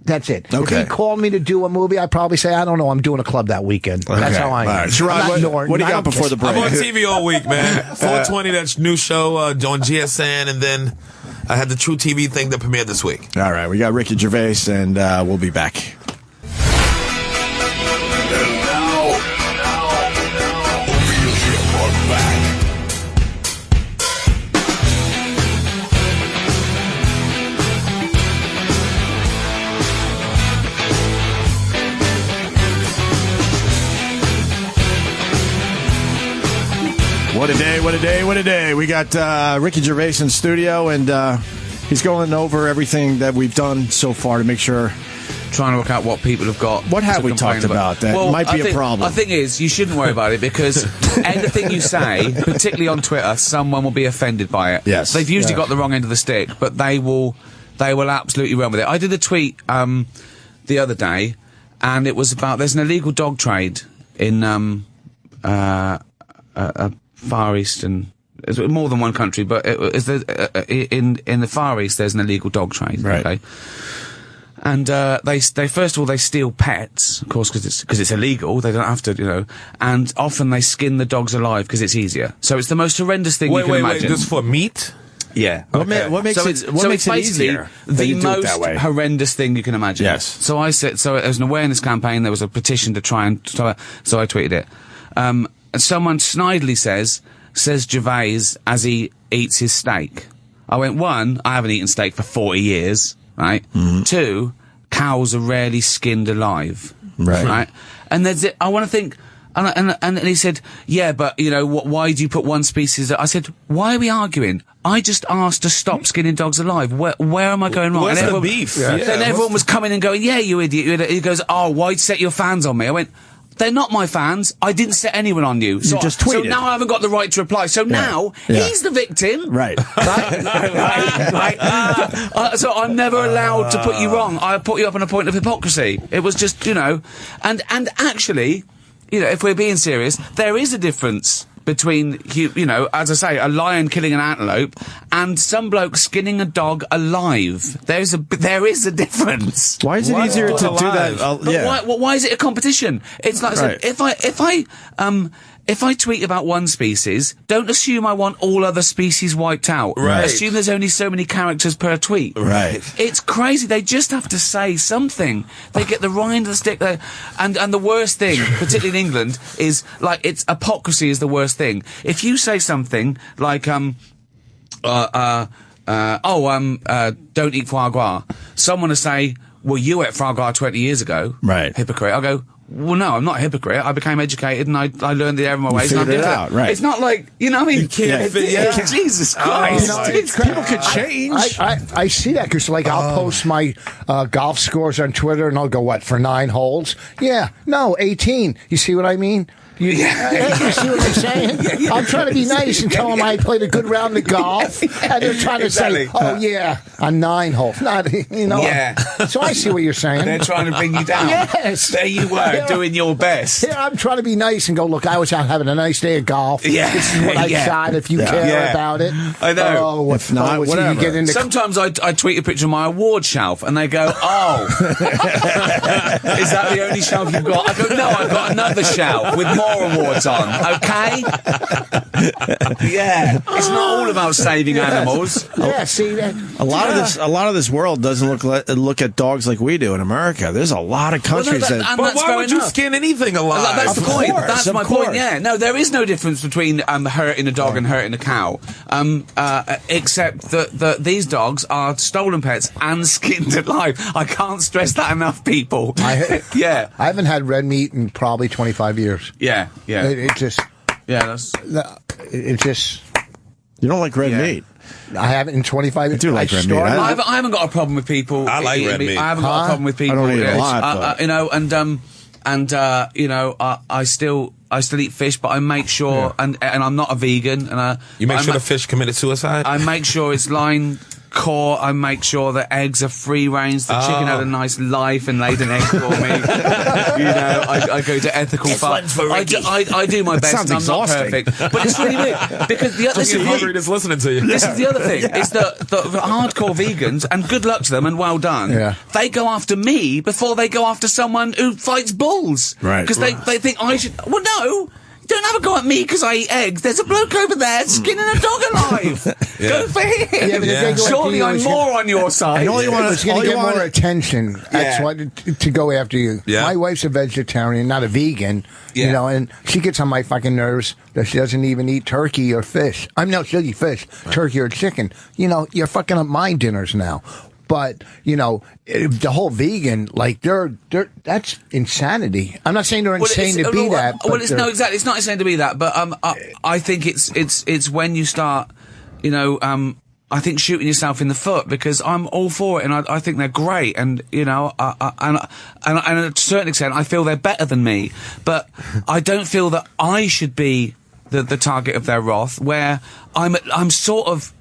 That's it. Okay. If he called me to do a movie, I'd probably say, I don't know, I'm doing a club that weekend. That's how I am. All right. I'm Sherrod, not what Norton. do you I got don't before the care. I'm on break? TV all week, man. 420, that new show on GSN, and then I had the True TV thing that premiered this week. All right, we got Ricky Gervais, and we'll be back. What a day, what a day, what a day. We got Ricky Gervais in studio, and he's going over everything that we've done so far to make sure. Trying to work out what people have got. What have we talked about that might be a problem? The thing is, you shouldn't worry about it because anything you say, particularly on Twitter, someone will be offended by it. Yes. They've usually got the wrong end of the stick, but they will absolutely run with it. I did a tweet the other day, and it was about there's an illegal dog trade in Far Eastern. It's more than one country, but in the Far East, there's an illegal dog trade. Right. Okay? And they first of all they steal pets, of course, because it's illegal. They don't have to, And often they skin the dogs alive because it's easier. So it's the most horrendous thing you can imagine. Wait, just for meat? Yeah. What makes it easier? The most horrendous thing you can imagine. Yes. So I said, so there was an awareness campaign. There was a petition to try and so I tweeted it. And someone snidely says Gervais as he eats his steak. I went, 1, I haven't eaten steak for 40 years, right? Mm-hmm. 2, cows are rarely skinned alive. Right? And there's it. I want to think, and he said, yeah, but, why do you put one species? I said, why are we arguing? I just asked to stop skinning dogs alive. Where am I going wrong? Where's the beef? Yeah. Then everyone was coming and going, yeah, you idiot. He goes, oh, why'd you set your fans on me? I went, they're not my fans. I didn't set anyone on you. So, you just tweeted. So now I haven't got the right to reply. So now he's the victim. Right. So I'm never allowed to put you wrong. I put you up on a point of hypocrisy. It was just, and actually, if we're being serious, there is a difference between, as I say, a lion killing an antelope and some bloke skinning a dog alive. There is a difference. Why is it easier to do that? Why is it a competition? It's like, if I tweet about one species, don't assume I want all other species wiped out. Right. Assume there's only so many characters per tweet. Right. It's crazy. They just have to say something. They get the rind of the stick. And the worst thing, particularly in England, is hypocrisy is the worst thing. If you say something like, don't eat foie gras, someone will say, well, you ate foie gras 20 years ago. Right. Hypocrite. I'll go, well, no, I'm not a hypocrite. I became educated and I learned the error of my ways. You figured it out, right. It's not like, what I mean? You can't Jesus Christ. People could change. I see that because, I'll post my golf scores on Twitter and I'll go, what, for 9 holes? Yeah, no, 18. You see what I mean? You see what I'm saying? I'm trying to be nice and tell them I played a good round of golf, and they're trying to say, "Oh yeah, on 9 holes." Not, Yeah. So I see what you're saying. They're trying to bring you down. Yes. There you were, doing your best. Here I'm trying to be nice and go, look, I was out having a nice day of golf. Yeah. This is what I shot. If you care about it, I know. Oh, if not, whatever. You get into Sometimes I tweet a picture of my award shelf, and they go, "Oh, is that the only shelf you've got?" I go, "No, I've got another shelf with more awards on." Okay? Yeah. It's not all about saving animals. Yeah, see that. A lot of this world doesn't look at dogs like we do in America. There's a lot of countries But why would you skin anything alive? That's the point. Course, That's my point. Yeah. No, there is no difference between hurting a dog and hurting a cow, except that these dogs are stolen pets and skinned alive. I can't stress that enough, people. I haven't had red meat in probably 25 years. Yeah. It just. You don't like red meat. I haven't in 25 years. I do like red meat. I haven't got a problem with people. I like red meat. I haven't got a problem with people. I don't eat a lot, I still eat fish, but I make sure, and I'm not a vegan. And you make sure the fish committed suicide. I make sure it's line core. I make sure that eggs are free range. The chicken had a nice life and laid an egg for me. I go to ethical farm. I do my best. And I'm not perfect, but it's really weird because this is listening to you. This is the other thing. It's the hardcore vegans, and good luck to them, and well done. Yeah. They go after me before they go after someone who fights bulls. Right. Because they think I should. Well, no. don't have a go at me because I eat eggs. There's a bloke over there skinning a dog alive. Go for him. Yeah, but if they go Surely I'm more on your side. And all you want is to get more attention. That's what to go after you. Yeah. My wife's a vegetarian, not a vegan. You know, and she gets on my fucking nerves that she doesn't even eat turkey or fish. She'll eat fish, turkey or chicken. You know, you're fucking up my dinners now. But, you know, the whole vegan, like, that's insanity. I'm not saying they're insane to be that. Well, it's no, exactly. It's not insane to be that, but I think it's when you start, you know, I think shooting yourself in the foot, because I'm all for it, and I think they're great, and you know, and to a certain extent, I feel they're better than me, but I don't feel that I should be the target of their wrath, where I'm sort of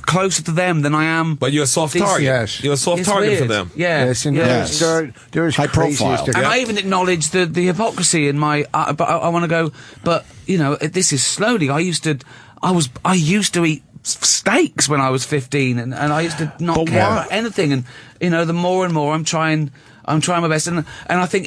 closer to them than I am. But you're a soft target. Yes. You're a soft target for them. Yeah. Yes, and there's high profile. And I even acknowledge the hypocrisy in my. But I want to go. But you know, this is slowly. I used to eat steaks when I was 15, and I used to not care about anything. And you know, the more and more I'm trying my best. And I think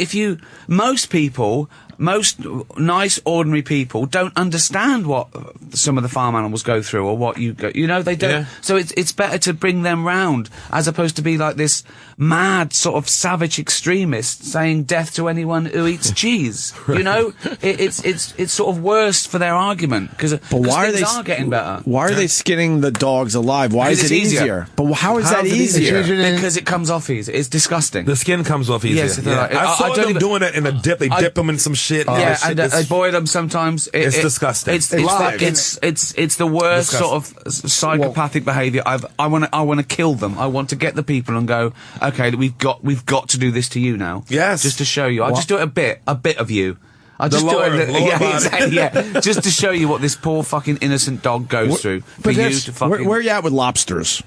most nice, ordinary people don't understand what some of the farm animals go through, or what you know, they don't. Yeah. So it's better to bring them round, as opposed to be like this mad sort of savage extremist saying death to anyone who eats cheese. You know, it's sort of worse for their argument, because things are getting better. Why are they skinning the dogs alive? Why is it easier? But how is that easier? Because it comes off easy. It's disgusting. The skin comes off easier. Yes, like, I saw them doing it in a dip. They dip them in some shit. Yeah, and they boil them sometimes. It's disgusting. It's the worst sort of psychopathic behaviour. I want to kill them. I want to get the people and go, okay, we've got to do this to you now. Yes, just to show you. I'll just do it a bit of you. I just do it. Yeah, just to show you what this poor fucking innocent dog goes through. For you to fucking. Where are you at with lobsters?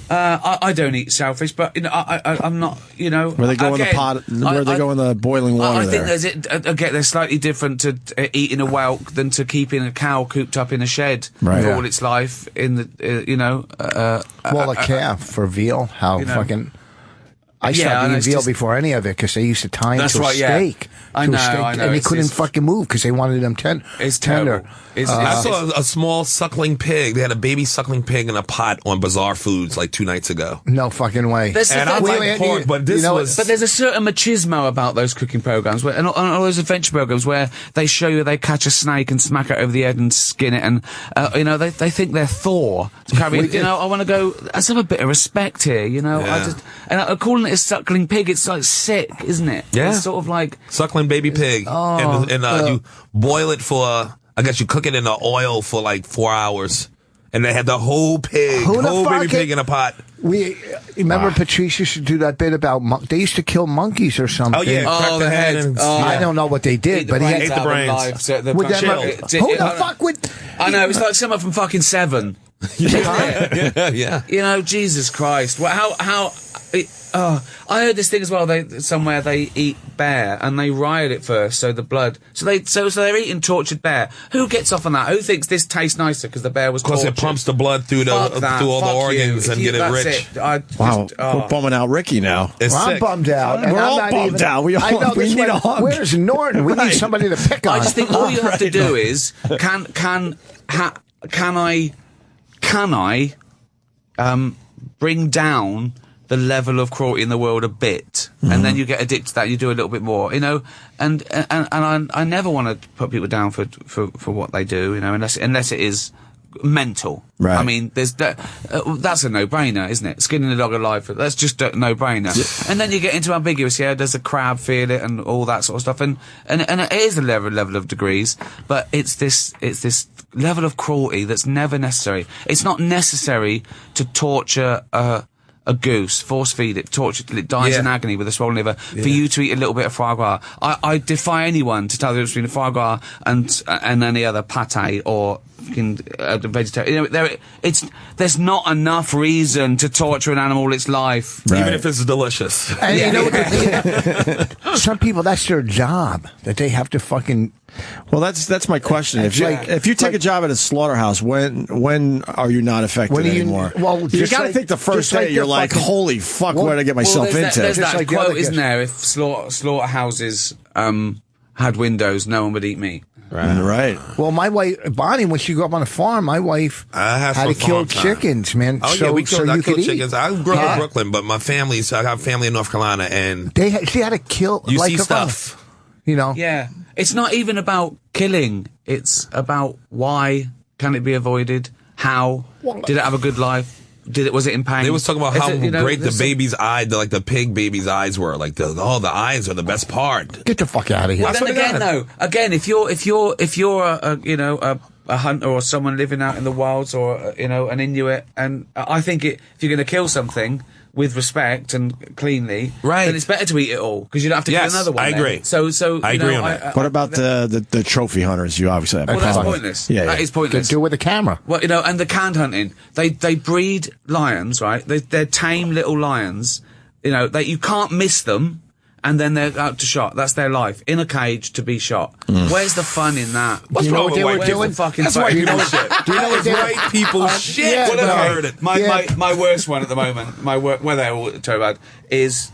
I don't eat shellfish, but you know, I'm not. You know, where they go in the pot, where they go in the boiling water. I think they're slightly different to eating a whelk than to keeping a cow cooped up in a shed for all its life. In the you know, a calf for veal. How fucking. I started eating veal before any of it, because they used to tie him to a steak. I know, and they couldn't fucking move because they wanted them tender. It's tender. I saw a small suckling pig. They had a baby suckling pig in a pot on Bazaar Foods like 2 nights ago. No fucking way. And I like pork, but this was. But there's a certain machismo about those cooking programs, and all those adventure programs where they show you they catch a snake and smack it over the head and skin it, and you know, they think they're Thor. To carry you know, I want to go. Let's have a bit of respect here. You know, and calling it a suckling pig, it's like sick, isn't it? Yeah. It's sort of like suckling baby pig, and you boil it for. I guess you cook it in the oil for like 4 hours, and they had the whole pig, baby pig in a pot. Remember Patrice used to do that bit about they used to kill monkeys or something. Oh yeah, crack the head. I don't know what they did, but he ate the brains. Who the fuck would? I know, it's like someone from fucking Seven. Yeah. You know, Jesus Christ. Well, how? I heard this thing as well. Somewhere they eat bear and they riot it first, so the blood. So they're eating tortured bear. Who gets off on that? Who thinks this tastes nicer because the bear was tortured? Because it pumps the blood through all the organs and get it rich. We're bumming out Ricky now. I'm bummed out. We're all bummed out. We need a hug. Where's Norton? We need somebody to pick on. I just think all you have to do is can I bring down the level of cruelty in the world a bit, and then you get addicted to that. You do a little bit more, you know. And I never want to put people down for what they do, you know, unless it is mental. Right. I mean, that's a no-brainer, isn't it? Skinning a dog alive, that's just a no-brainer. Yeah. And then you get into ambiguous. Yeah, does a crab feel it and all that sort of stuff? And it is a level of degrees, but it's this level of cruelty that's never necessary. It's not necessary to torture a goose, force feed it, torture till it dies in agony with a swollen liver, for you to eat a little bit of foie gras. I defy anyone to tell the difference between a foie gras and any other pate or vegetarian. You know, there's not enough reason to torture an animal its life, even if it's delicious. And you know what the thing, some people, that's their job, that they have to fucking. Well, that's my question. If you take a job at a slaughterhouse, when are you not affected anymore? Well, you got to think the first day you're like, holy fuck, what did I get myself into? There's that quote, isn't there? If slaughterhouses had windows, no one would eat meat. Right. Well, my wife, Bonnie, when she grew up on a farm, my wife had to kill chickens, man. Oh, so, yeah, we killed, so I you killed could chickens. eat. I grew up in Brooklyn, but my family, so I got family in North Carolina, and she had to kill. You like see her stuff. father, you know? Yeah. It's not even about killing. It's about why can it be avoided? How? Did it have a good life? Was it in pain? They was talking about how great the baby's eye, like the pig baby's eyes were. Like the eyes are the best part. Get the fuck out of here. Well, then again, if you're a hunter or someone living out in the wilds or an Inuit, and I think if you're going to kill something with respect and cleanly, then it's better to eat it all because you don't have to kill another one. I agree. So I agree on that. What about the trophy hunters? You obviously have. Well, that's pointless. Yeah, that is pointless. Do it with a camera. Well, and the canned hunting, they breed lions, right? They're tame little lions. You can't miss them, and then they're out to shot. That's their life in a cage to be shot. Where's the fun in that? What's wrong with white people? That's white people shit. Do you know what white people shit? Yeah, What have I heard it? My worst one at the moment, where they're all talking about is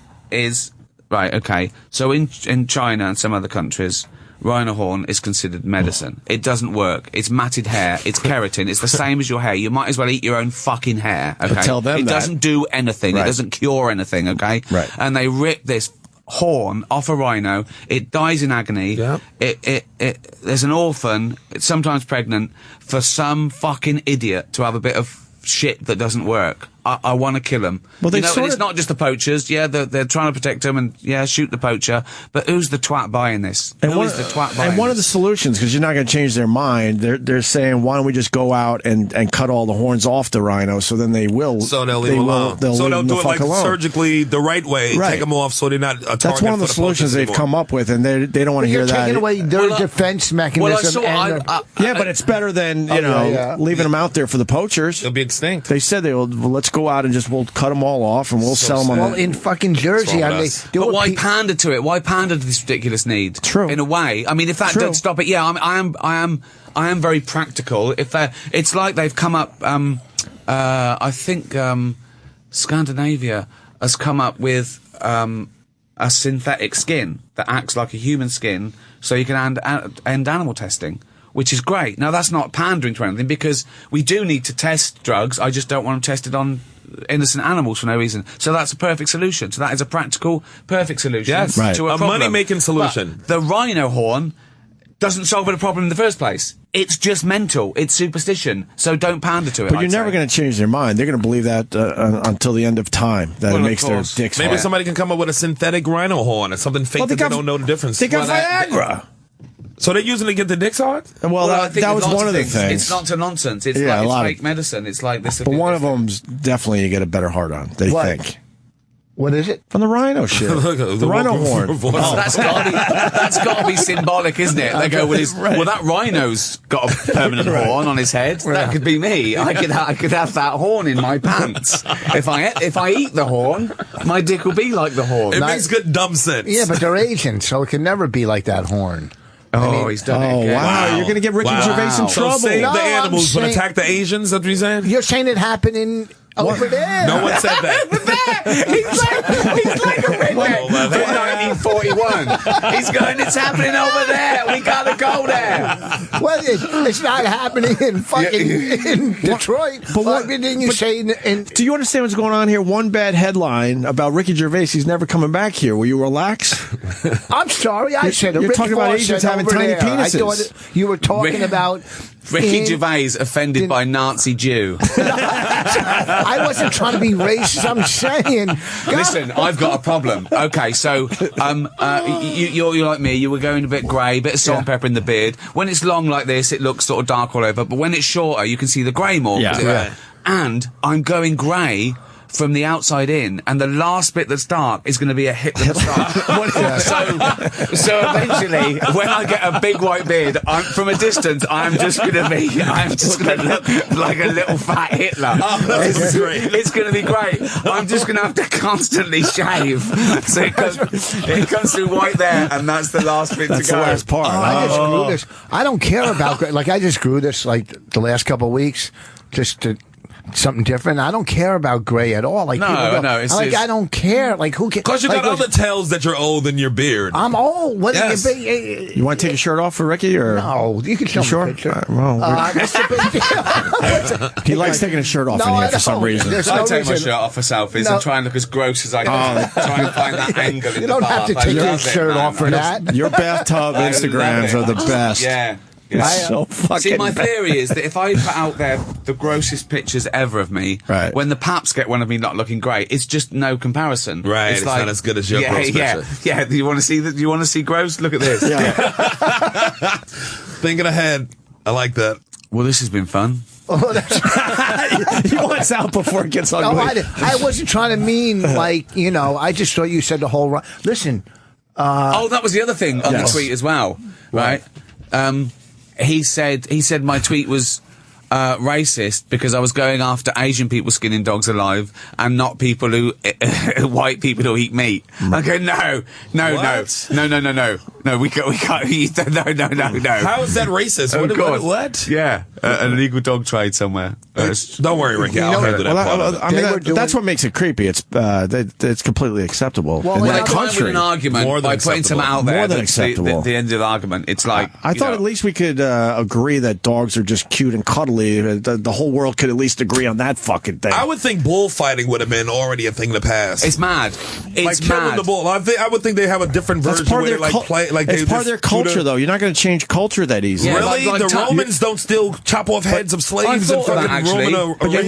right. Okay, so in China and some other countries, rhino horn is considered medicine. It doesn't work. It's matted hair. It's keratin. It's the same as your hair. You might as well eat your own fucking hair. Okay, tell them it that. doesn't do anything. Right. It doesn't cure anything. Okay, right. And they rip this horn off a rhino. It dies in agony. Yep. There's an orphan, it's sometimes pregnant, for some fucking idiot to have a bit of shit that doesn't work. I want to kill him. Well, and it's not just the poachers. Yeah, they're trying to protect him and shoot the poacher. But who's the twat buying this? Who is the twat buying And one of the this? solutions, because you're not going to change their mind, they're saying, why don't we just go out and cut all the horns off the rhino? So then they will. So they'll leave them alone. They'll do it like surgically the right way. Right. Take them off so they're not a target. That's one of the for solutions they've anymore. come up with, and they don't want to hear You're that. taking away their defense mechanism. Yeah, but it's better than leaving them out there for the poachers. They'll be extinct. They said let's go out and we'll cut them all off and we'll sell them. Well, in fucking Jersey, But why pander to it? Why pander to this ridiculous need? True. In a way, I mean, if that doesn't stop it, I am very practical. It's like they've come up. I think Scandinavia has come up with a synthetic skin that acts like a human skin, so you can end animal testing. Which is great. Now, that's not pandering to anything, because we do need to test drugs. I just don't want them tested on innocent animals for no reason. So that's a perfect solution. So that is a practical, perfect solution to a problem. money-making solution. But the rhino horn doesn't solve the problem in the first place. It's just mental. It's superstition. So don't pander to it. But you're never going to change their mind. They're going to believe that until the end of time, that it makes their dicks Maybe hard. somebody can come up with a synthetic rhino horn or something fake that they don't know the difference. They got Viagra. So they're using it to get the dicks hard? Well, I think that was lots one of the things. things. It's not to nonsense. It's Yeah, like it's fake medicine. It's like this. But one of them's definitely you get a better heart on, they think. What is it? From the rhino shit. the rhino horn. Oh, that's got to be symbolic, isn't it? They go, well, that rhino's got a permanent horn on his head. That could be me. I could have that horn in my pants. If I eat the horn, my dick will be like the horn. It makes good dumb sense. Yeah, but they're Asian, so it can never be like that horn. He's done it again. Wow. You're going to get Ricky Gervais in trouble. So save the animals, but attack the Asians, that's what you're saying? You're saying it happened over there. No one said that. He's like a redneck from 1941. He's going, it's happening over there. We got to go there. Well, it's not happening in fucking in Detroit. But what didn't you say? Do you understand what's going on here? One bad headline about Ricky Gervais. He's never coming back here. Will you relax? I'm sorry. I said it. You're talking about Asians having tiny penises. I thought you were talking about Ricky Gervais offended by Nazi Jew. I wasn't trying to be racist. I'm saying. Listen, I've got a problem. Okay, so you're like me. You were going a bit grey, bit of salt and pepper in the beard. When it's long like this, it looks sort of dark all over. But when it's shorter, you can see the grey more. Yeah. And I'm going grey from the outside in, and the last bit that's dark is going to be a Hitler moustache. So eventually, when I get a big white beard, from a distance, I'm just going to look like a little fat Hitler. It's going to be great. I'm just going to have to constantly shave. So it comes through white there, and that's the last bit to go. That's the last part. I just grew this. I don't care about, I just grew this, the last couple of weeks, just to something different. I don't care about gray at all. Like No, people go, no, it's like just- I don't care. Like who cares? Because you got other tells that you're old than your beard. I'm old. What? Yes. You want to take a shirt off for Ricky, or No, you can show You sure? me a picture. Well, What's the big deal? he likes taking his shirt off No, in here I for some don't. reason. There's I no take my reason. shirt off for selfies No. and try and look as gross as I can. Try and find that angle in You the don't have to bath. I take your love it, shirt man. off for that. Your bathtub I Instagrams love are it. the best. Yeah. It's so fucking See, my bad. theory is that if I put out there the grossest pictures ever of me, Right. when the Paps get one of me not looking great, it's just no comparison. Right, it's not as good as your gross picture. Yeah, do you want to see that? Do you want to see gross? Look at this. Thinking ahead. I like that. Well, this has been fun. He wants out before it gets ugly. No, I wasn't trying to mean like I just thought you said the whole. Listen. Oh, that was the other thing on Yes. the tweet as well, right? He said my tweet was racist because I was going after Asian people skinning dogs alive and not people who white people who eat meat. Okay, no, we can't. No. How is that racist? Oh, God. What? Yeah, an illegal dog trade somewhere. Don't worry, Ricky. I'll handle that. part of it. I mean, that's what makes it creepy. It's completely acceptable. Well, in when that I Trying to country. win an argument More than by putting some acceptable. out there. More than that's the acceptable. The end of the argument. It's like I thought at least we could agree that dogs are just cute and cuddly. The whole world could at least agree on that fucking thing. I would think bullfighting would have been already a thing in the past. it's mad. It's like killing mad. the bull. I would think they have a different That's version part of where their they like play. Like it's they part of just their do culture, the- though. You're not going to change culture that easy. Yeah, Really? like the Romans don't still chop off heads of I slaves and thought of that, fucking actually. Roman But if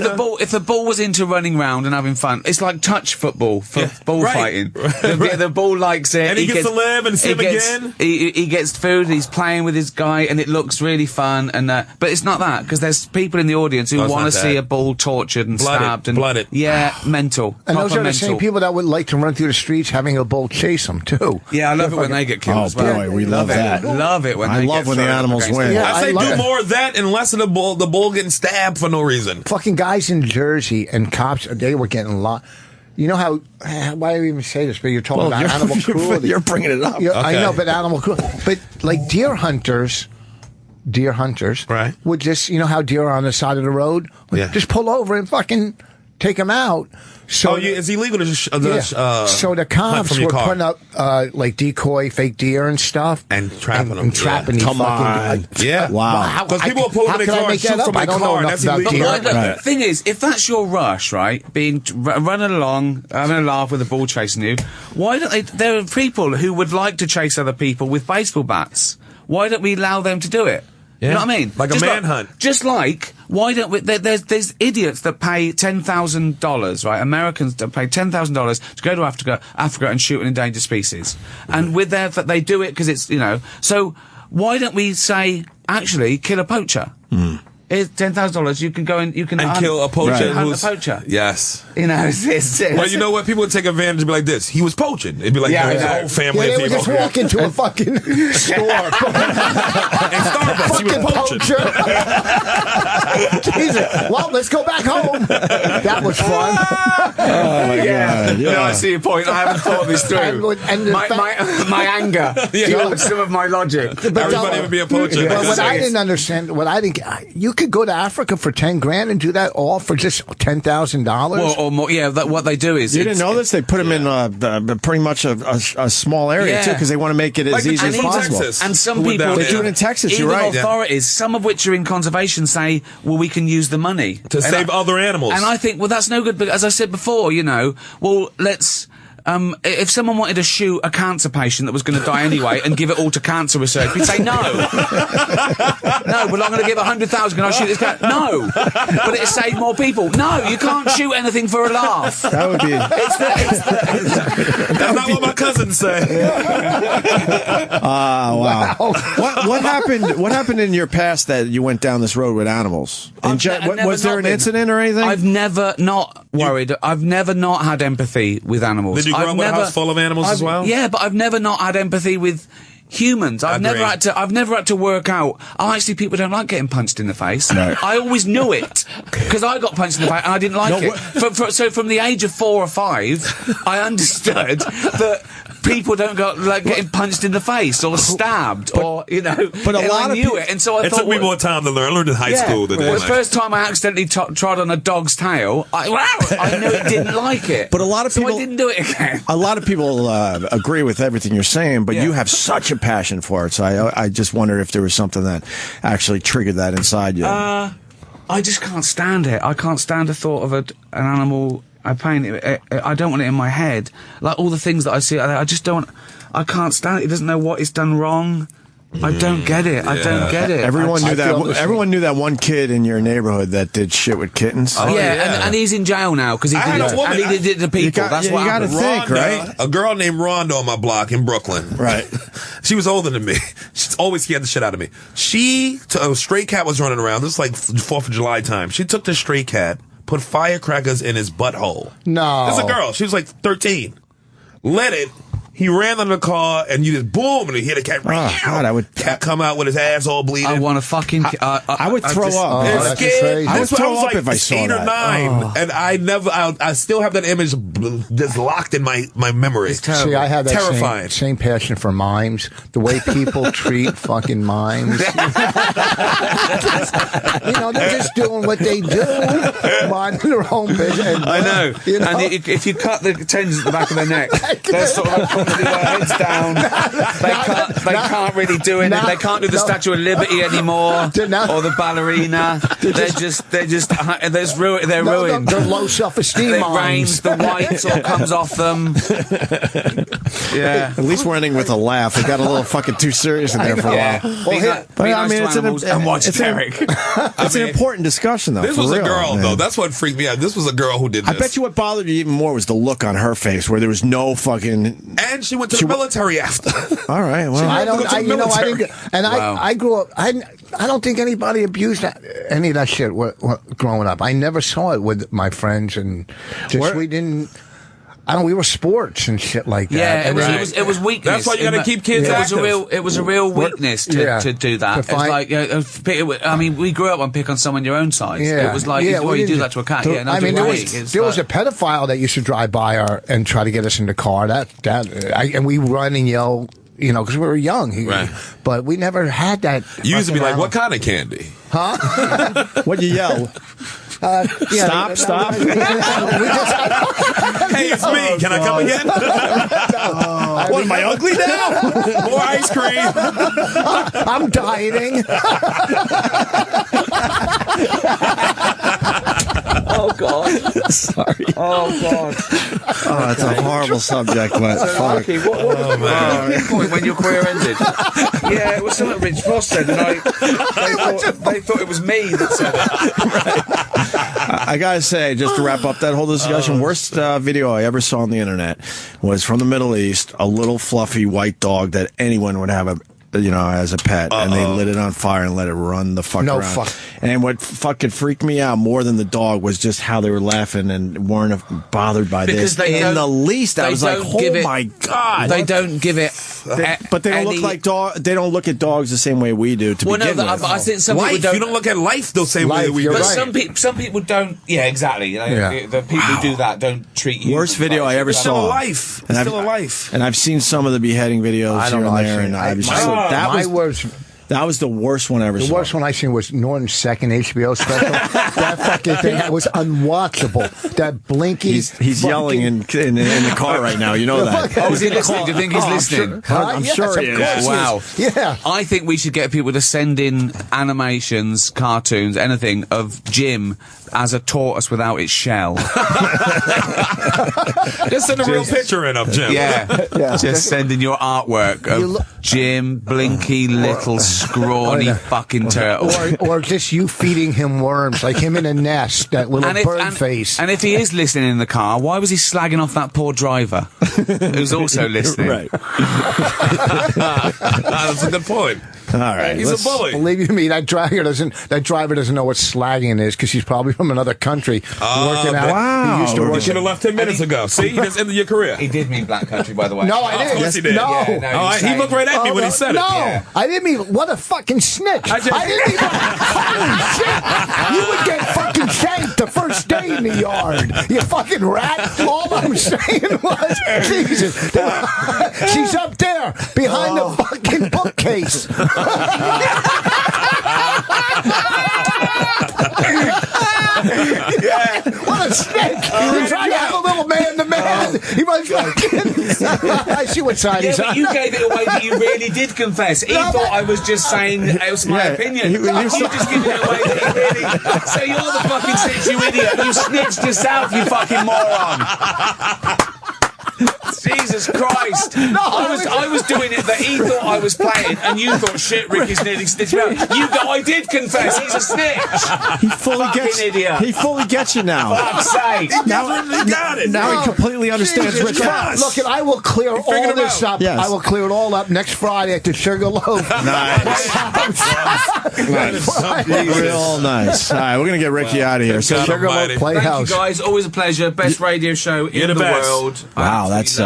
arena? the ball was into running round and having fun, it's like touch football for Yeah, bullfighting. right. The ball likes it. And he gets to live and swim again. He gets food. He's playing with his guy, and it looks really fun. And but it's not that because there's people in the audience who Oh, it's want not to see that. a bull tortured and Blooded, stabbed and blooded. Yeah, mental. And those Proper are the same mental. people that would like to run through the streets having a bull chase them too. Yeah, I love it when they get killed Oh as well. boy, we love it. that. Love it when I they love get when the thrown up animals against win. the- Yeah, I say I love do it. more of that and less of the bull getting stabbed for no reason. Fucking guys in Jersey and cops, they were getting a lot. You know how? Why do you even say this? But you're talking about animal cruelty. You're bringing it up. Yeah, I Okay. know, but animal cruelty. But like deer hunters, Right. would just how deer are on the side of the road, would Yeah. just pull over and fucking take them out. So It's illegal to just so the hunt cops from your were car. putting up like decoy fake deer and stuff And trapping them, and trapping these Come fucking on. Yeah. Wow. Because people will pull how up in can their I car and make that shoot up? from I the don't know car. enough That's about illegal. deer. But the Right. thing is, if that's your rush, right, running along, having a laugh with a ball chasing you, why don't they? There are people who would like to chase other people with baseball bats. Why don't we allow them to do it? You know what I mean? Like a Just manhunt. Just like, why don't we? There's idiots that pay $10,000, right? Americans that pay $10,000 to go to Africa and shoot an endangered species, and with they do it because it's So why don't we say actually kill a poacher? Here's $10,000. You can go and you can And hunt, kill a poacher hunt who's- a poacher. Yes. It's Well, you know what? People would take advantage and be like this. He was poaching. It'd be like Yeah, I his know. whole family Yeah, they of would just people. walk into a fucking store. In Starbucks, he was Fucking poaching. poacher. Jesus. Well, let's go back home. That was fun. Oh my god. No, I see your point. I haven't thought this through. And the my anger. Yeah. Some of my logic. Everybody would be a poacher. But what I Yes. didn't understand, you could go to Africa for 10 grand and do that all for just $10,000. Or more. Yeah, what they do is You didn't know this? They put them in pretty much a small area Yeah. too, because they want to make it as Like the easy as people in possible. Texas. And some Who went people down They there. do it in Texas. even You're right. authorities, some of which are in conservation, say, well, we can use the money To save other animals. And I think, well, that's no good. But as I said before, well, let's. If someone wanted to shoot a cancer patient that was going to die anyway and give it all to cancer research, we'd say no. No, but I'm going to give 100,000. Can I shoot this cat? No, but it'll save more people. No, you can't shoot anything for a laugh. That would be. That's not what my cousins say. Wow. What happened? What happened in your past that you went down this road with animals? I've never Was there not an been- incident or anything? I've never not worried. I've never not had empathy with animals. Did you grow up with a house full of animals as well? Yeah, but I've never not had empathy with humans. I've never had to work out. Oh, actually, people don't like getting punched in the face. No. I always knew it because I got punched in the face and I didn't like it. So from the age of 4 or 5, I understood that people don't go like getting punched in the face or stabbed or But a lot of knew it, and so I it thought took me more time to learn. I learned in high school. Than the first time I accidentally trod on a dog's tail, I knew it didn't like it. But a lot of people, so I didn't do it again. A lot of people agree with everything you're saying, but you have such a passion for it. So I just wondered if there was something that actually triggered that inside you. I just can't stand it. I can't stand the thought of an animal. I don't want it in my head. Like all the things that I see, I just don't. I can't stand it. It doesn't know what it's done wrong. I don't get it. I don't get it. Everyone knew that. Everyone knew that one kid in your neighborhood that did shit with kittens. Oh, yeah. And he's in jail now because he did it to people. That's what you got to think, right? A girl named Rhonda on my block in Brooklyn. Right. She was older than me. She's always scared the shit out of me. A stray cat was running around. This is like 4th of July time. She took the stray cat, put firecrackers in his butthole. No. This is a girl. She was like 13. Let it. He ran under the car, and you just boom, and he hit a cat. Oh, God, cat come out with his ass all bleeding. I want to fucking. I would throw up. It's scared. I would throw up if I saw 8 or 9, and I still have that image just locked in my memory. See, I have that terrifying. Same passion for mimes. The way people treat fucking mimes. They're just doing what they do, minding their own business. I know. And if you cut the tendons at the back of their neck, they're sort of like with their heads down. They can't really do it. They can't do the Statue of Liberty anymore, or the ballerina. They're ruined. They're low self-esteem. It rains, the white all comes off them. Yeah. At least we're ending with a laugh. It got a little fucking too serious in there for a while. It's an important discussion, though. This was a girl, though. That's what freaked me out. This was a girl who did this. I bet you what bothered you even more was the look on her face, where there was no fucking. And she went to the military after. All right. Well, I grew up. I don't think anybody abused any of that shit growing up. I never saw it with my friends, and we didn't. We were sports and shit like that. Yeah, it was weakness. That's why you got to keep kids active. It was a real weakness to do that. It's like, we grew up on pick on someone your own size. Yeah. It was like, you do that to a cat. There was a pedophile that used to drive by and try to get us in the car. And we run and yell, because we were young. But we never had that. You used to be like, what kind of candy? Huh? What'd you yell? Stop. Hey, it's me. Can I come again? What, am I ugly now? More ice cream. I'm dieting. Oh, God. Sorry. Oh, God. Oh, it's a horrible subject, but fuck. Okay, what was the pinpoint when your career ended? Yeah, it was something Rich Ross said, and they thought it was me that said it. I gotta say, just to wrap up that whole discussion, worst video I ever saw on the internet was from the Middle East, a little fluffy white dog that anyone would have as a pet, and they lit it on fire and let it run the fuck around. And what fucking freaked me out more than the dog was just how they were laughing and weren't bothered by this in the least. I was like, oh my God. They don't give it. But they don't look like they don't look at dogs the same way we do. To begin with. I think some people don't. You don't look at life the same way that we do. But some people don't. Yeah, exactly. The people who do that don't treat you. Worst video I ever saw. Still a life. It's still a life. And I've seen some of the beheading videos here and there, and I was just. That was the worst one I ever saw. The worst one I seen was Norton's second HBO special. That fucking thing was unwatchable. That blinky. He's yelling in the car right now. You know that. Oh, is he listening? Do you think he's listening? I'm sure he is. Wow. Yeah. I think we should get people to send in animations, cartoons, anything of Jim as a tortoise without its shell. Just send a real picture in of Jim. Yeah. Just send in your artwork of Jim, blinky little scrawny fucking turtle. Or just you feeding him worms, like him in a nest, that little bird face. And if he is listening in the car, why was he slagging off that poor driver who's also listening? Right. That's a good point. All right. He's a bully. Believe you me, that driver doesn't know what slagging is because he's probably from another country working out. Wow. He used to You work should have left 10 minutes ago. See, you just ended your career. He did mean black country, by the way. No, I didn't. Of course he did. No. Yeah, no, Oh, he looked right at me when he said it. No, Yeah. I didn't mean, what a fucking snitch. I didn't even, holy shit. You would get fucking shanked the first day in the yard. You fucking rat. All I'm saying was, Jesus, she's up there behind the fucking bookcase. Yeah. What a snake. He's trying to have a little man-to-man. He was fucking... I see what side he's Yeah, but on. you gave it away that you really did confess. He thought I was just saying it was my opinion. You just giving it away that you really... So you're the fucking snitch, you idiot. You snitched yourself, you fucking moron. Jesus Christ! No, I was doing it that he thought I was playing, and you thought, shit, Ricky's nearly snitched out. You go, I did confess. He's a snitch. He fully gets. Idiot. He fully gets you now. Fuck's sake! Now he completely understands Rick Ross. Look, I will clear all this up. Yes. I will clear it all up next Friday at the Sugar Loaf. Nice. Real nice. All right, we're gonna get Ricky out of here. So Sugar Loaf Thank Playhouse. you guys. Always a pleasure. Best radio show in the best. world. Wow, that's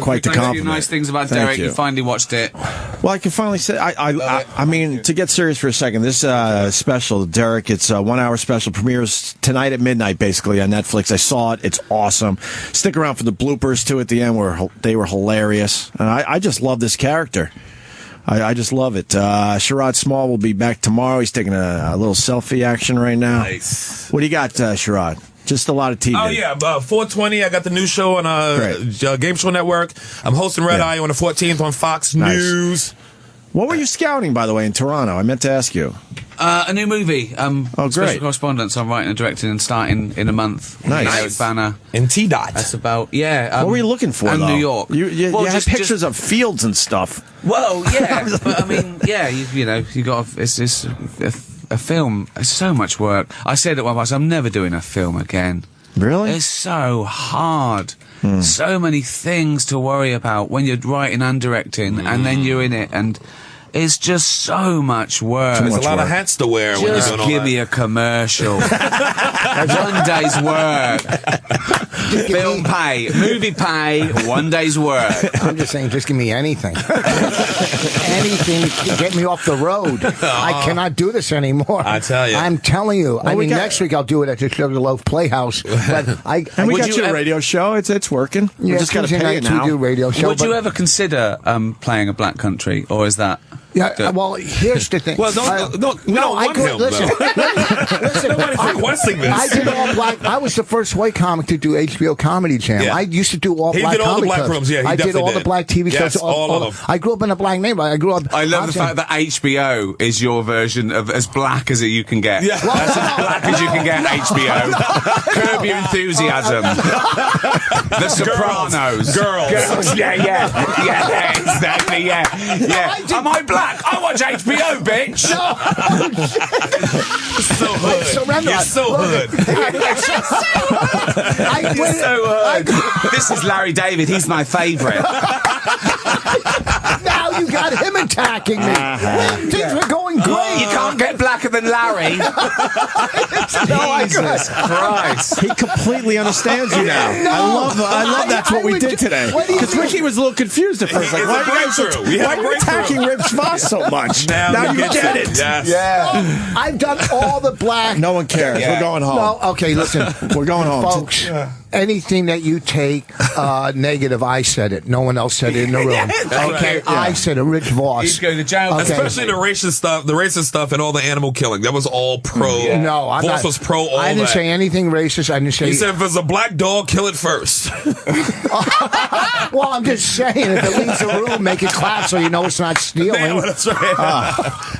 quite the Thank you. compliment. Nice things about Thank Derek. you. You finally watched it. Well, I can finally say, I mean, to get serious for a second, this special, Derek, it's a 1 hour special, premieres tonight at midnight, basically, on Netflix. I saw it. It's awesome. Stick around for the bloopers, too, at the end, where they were hilarious. And I just love this character. I just love it. Sherrod Small will be back tomorrow. He's taking a little selfie action right now. Nice. What do you got, Sherrod? Just a lot of TV. Oh, yeah. 420, I got the new show on Game Show Network. I'm hosting Red Eye on the 14th on Fox News. What were you scouting, by the way, in Toronto? I meant to ask you. A new movie. Great. Special Correspondence. I'm writing and directing and starting in a month. Nice. Eric Banner. And T-Dot. That's about, what were you looking for, and though? New York. You Well, had pictures of fields and stuff. Well, yeah. But, I mean, yeah, you know, you got... It's a film. It's so much work. I said at one point, I'm never doing a film again. Really? It's so hard. So many things to worry about when you're writing and directing, and then you're in it, and it's just so much work. There's a lot of hats to wear when you're Just doing all give that. me a commercial. 1 day's work. Film pay. Movie pay. 1 day's work. I'm just saying, just give me anything. Anything to get me off the road. I cannot do this anymore. I tell you. I'm telling you. I mean, next week I'll do it at the Sugar Loaf Playhouse. But And we got you a radio show. It's working. Yeah, We just got to Tuesday pay it nights we now. do radio show. Would you ever consider playing a black country, or is that... Yeah, well, here's the thing. Well, we don't want him, listen, listen. Nobody's requesting this. I did all black. I was the first white comic to do HBO Comedy Jam. Yeah. I used to do all He black did all the comedy black clubs. rooms, yeah, he I did definitely all the did. black TV Yes, shows. all of them. I grew up in a black neighborhood. I grew up. I love the fact that HBO is your version of as black as you can get. Yeah. That's as black as you can get, HBO. Curb Your Enthusiasm. The Sopranos. Girls. Yeah, exactly, yeah. Am I black? I watch HBO, bitch. So hood. Surrender. You're so hood. You're so hood. This is Larry David. He's my favourite. Now you got him attacking me. Things were going great. You can't get blacker than Larry. Jesus Christ. He completely understands you now. I love that's what we did today. Because Ricky was a little confused at first. Like, why are you attacking Ribs Voss so much? Now you get it. Yes. Yeah. I've done all the black. No one cares. Yeah. We're going home. No, okay, listen. We're going home. Folks, anything that you take negative, I said it. No one else said it in the room. Okay, right. I said it. Rich Voss. He's going to jail. Okay. Especially the racist stuff, and all the animal killing. That was all pro. No, I'm Voss not. was pro all I didn't that. say anything racist. I didn't say. He said if it's a black dog, kill it first. Well, I'm just saying, if it leaves the room, make it clap so you know it's not stealing. Damn, that's right.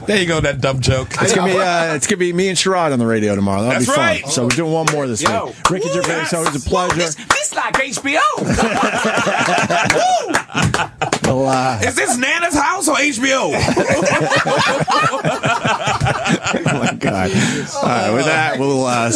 There you go, that dumb joke. It's gonna be me and Sherrod on the radio tomorrow. That'll That's be fun. right. So we're doing one more this week. Ricky Gervais, always a pleasure. This like HBO. Well, Is this Nana's house or HBO? oh my God! All right, with that, we'll.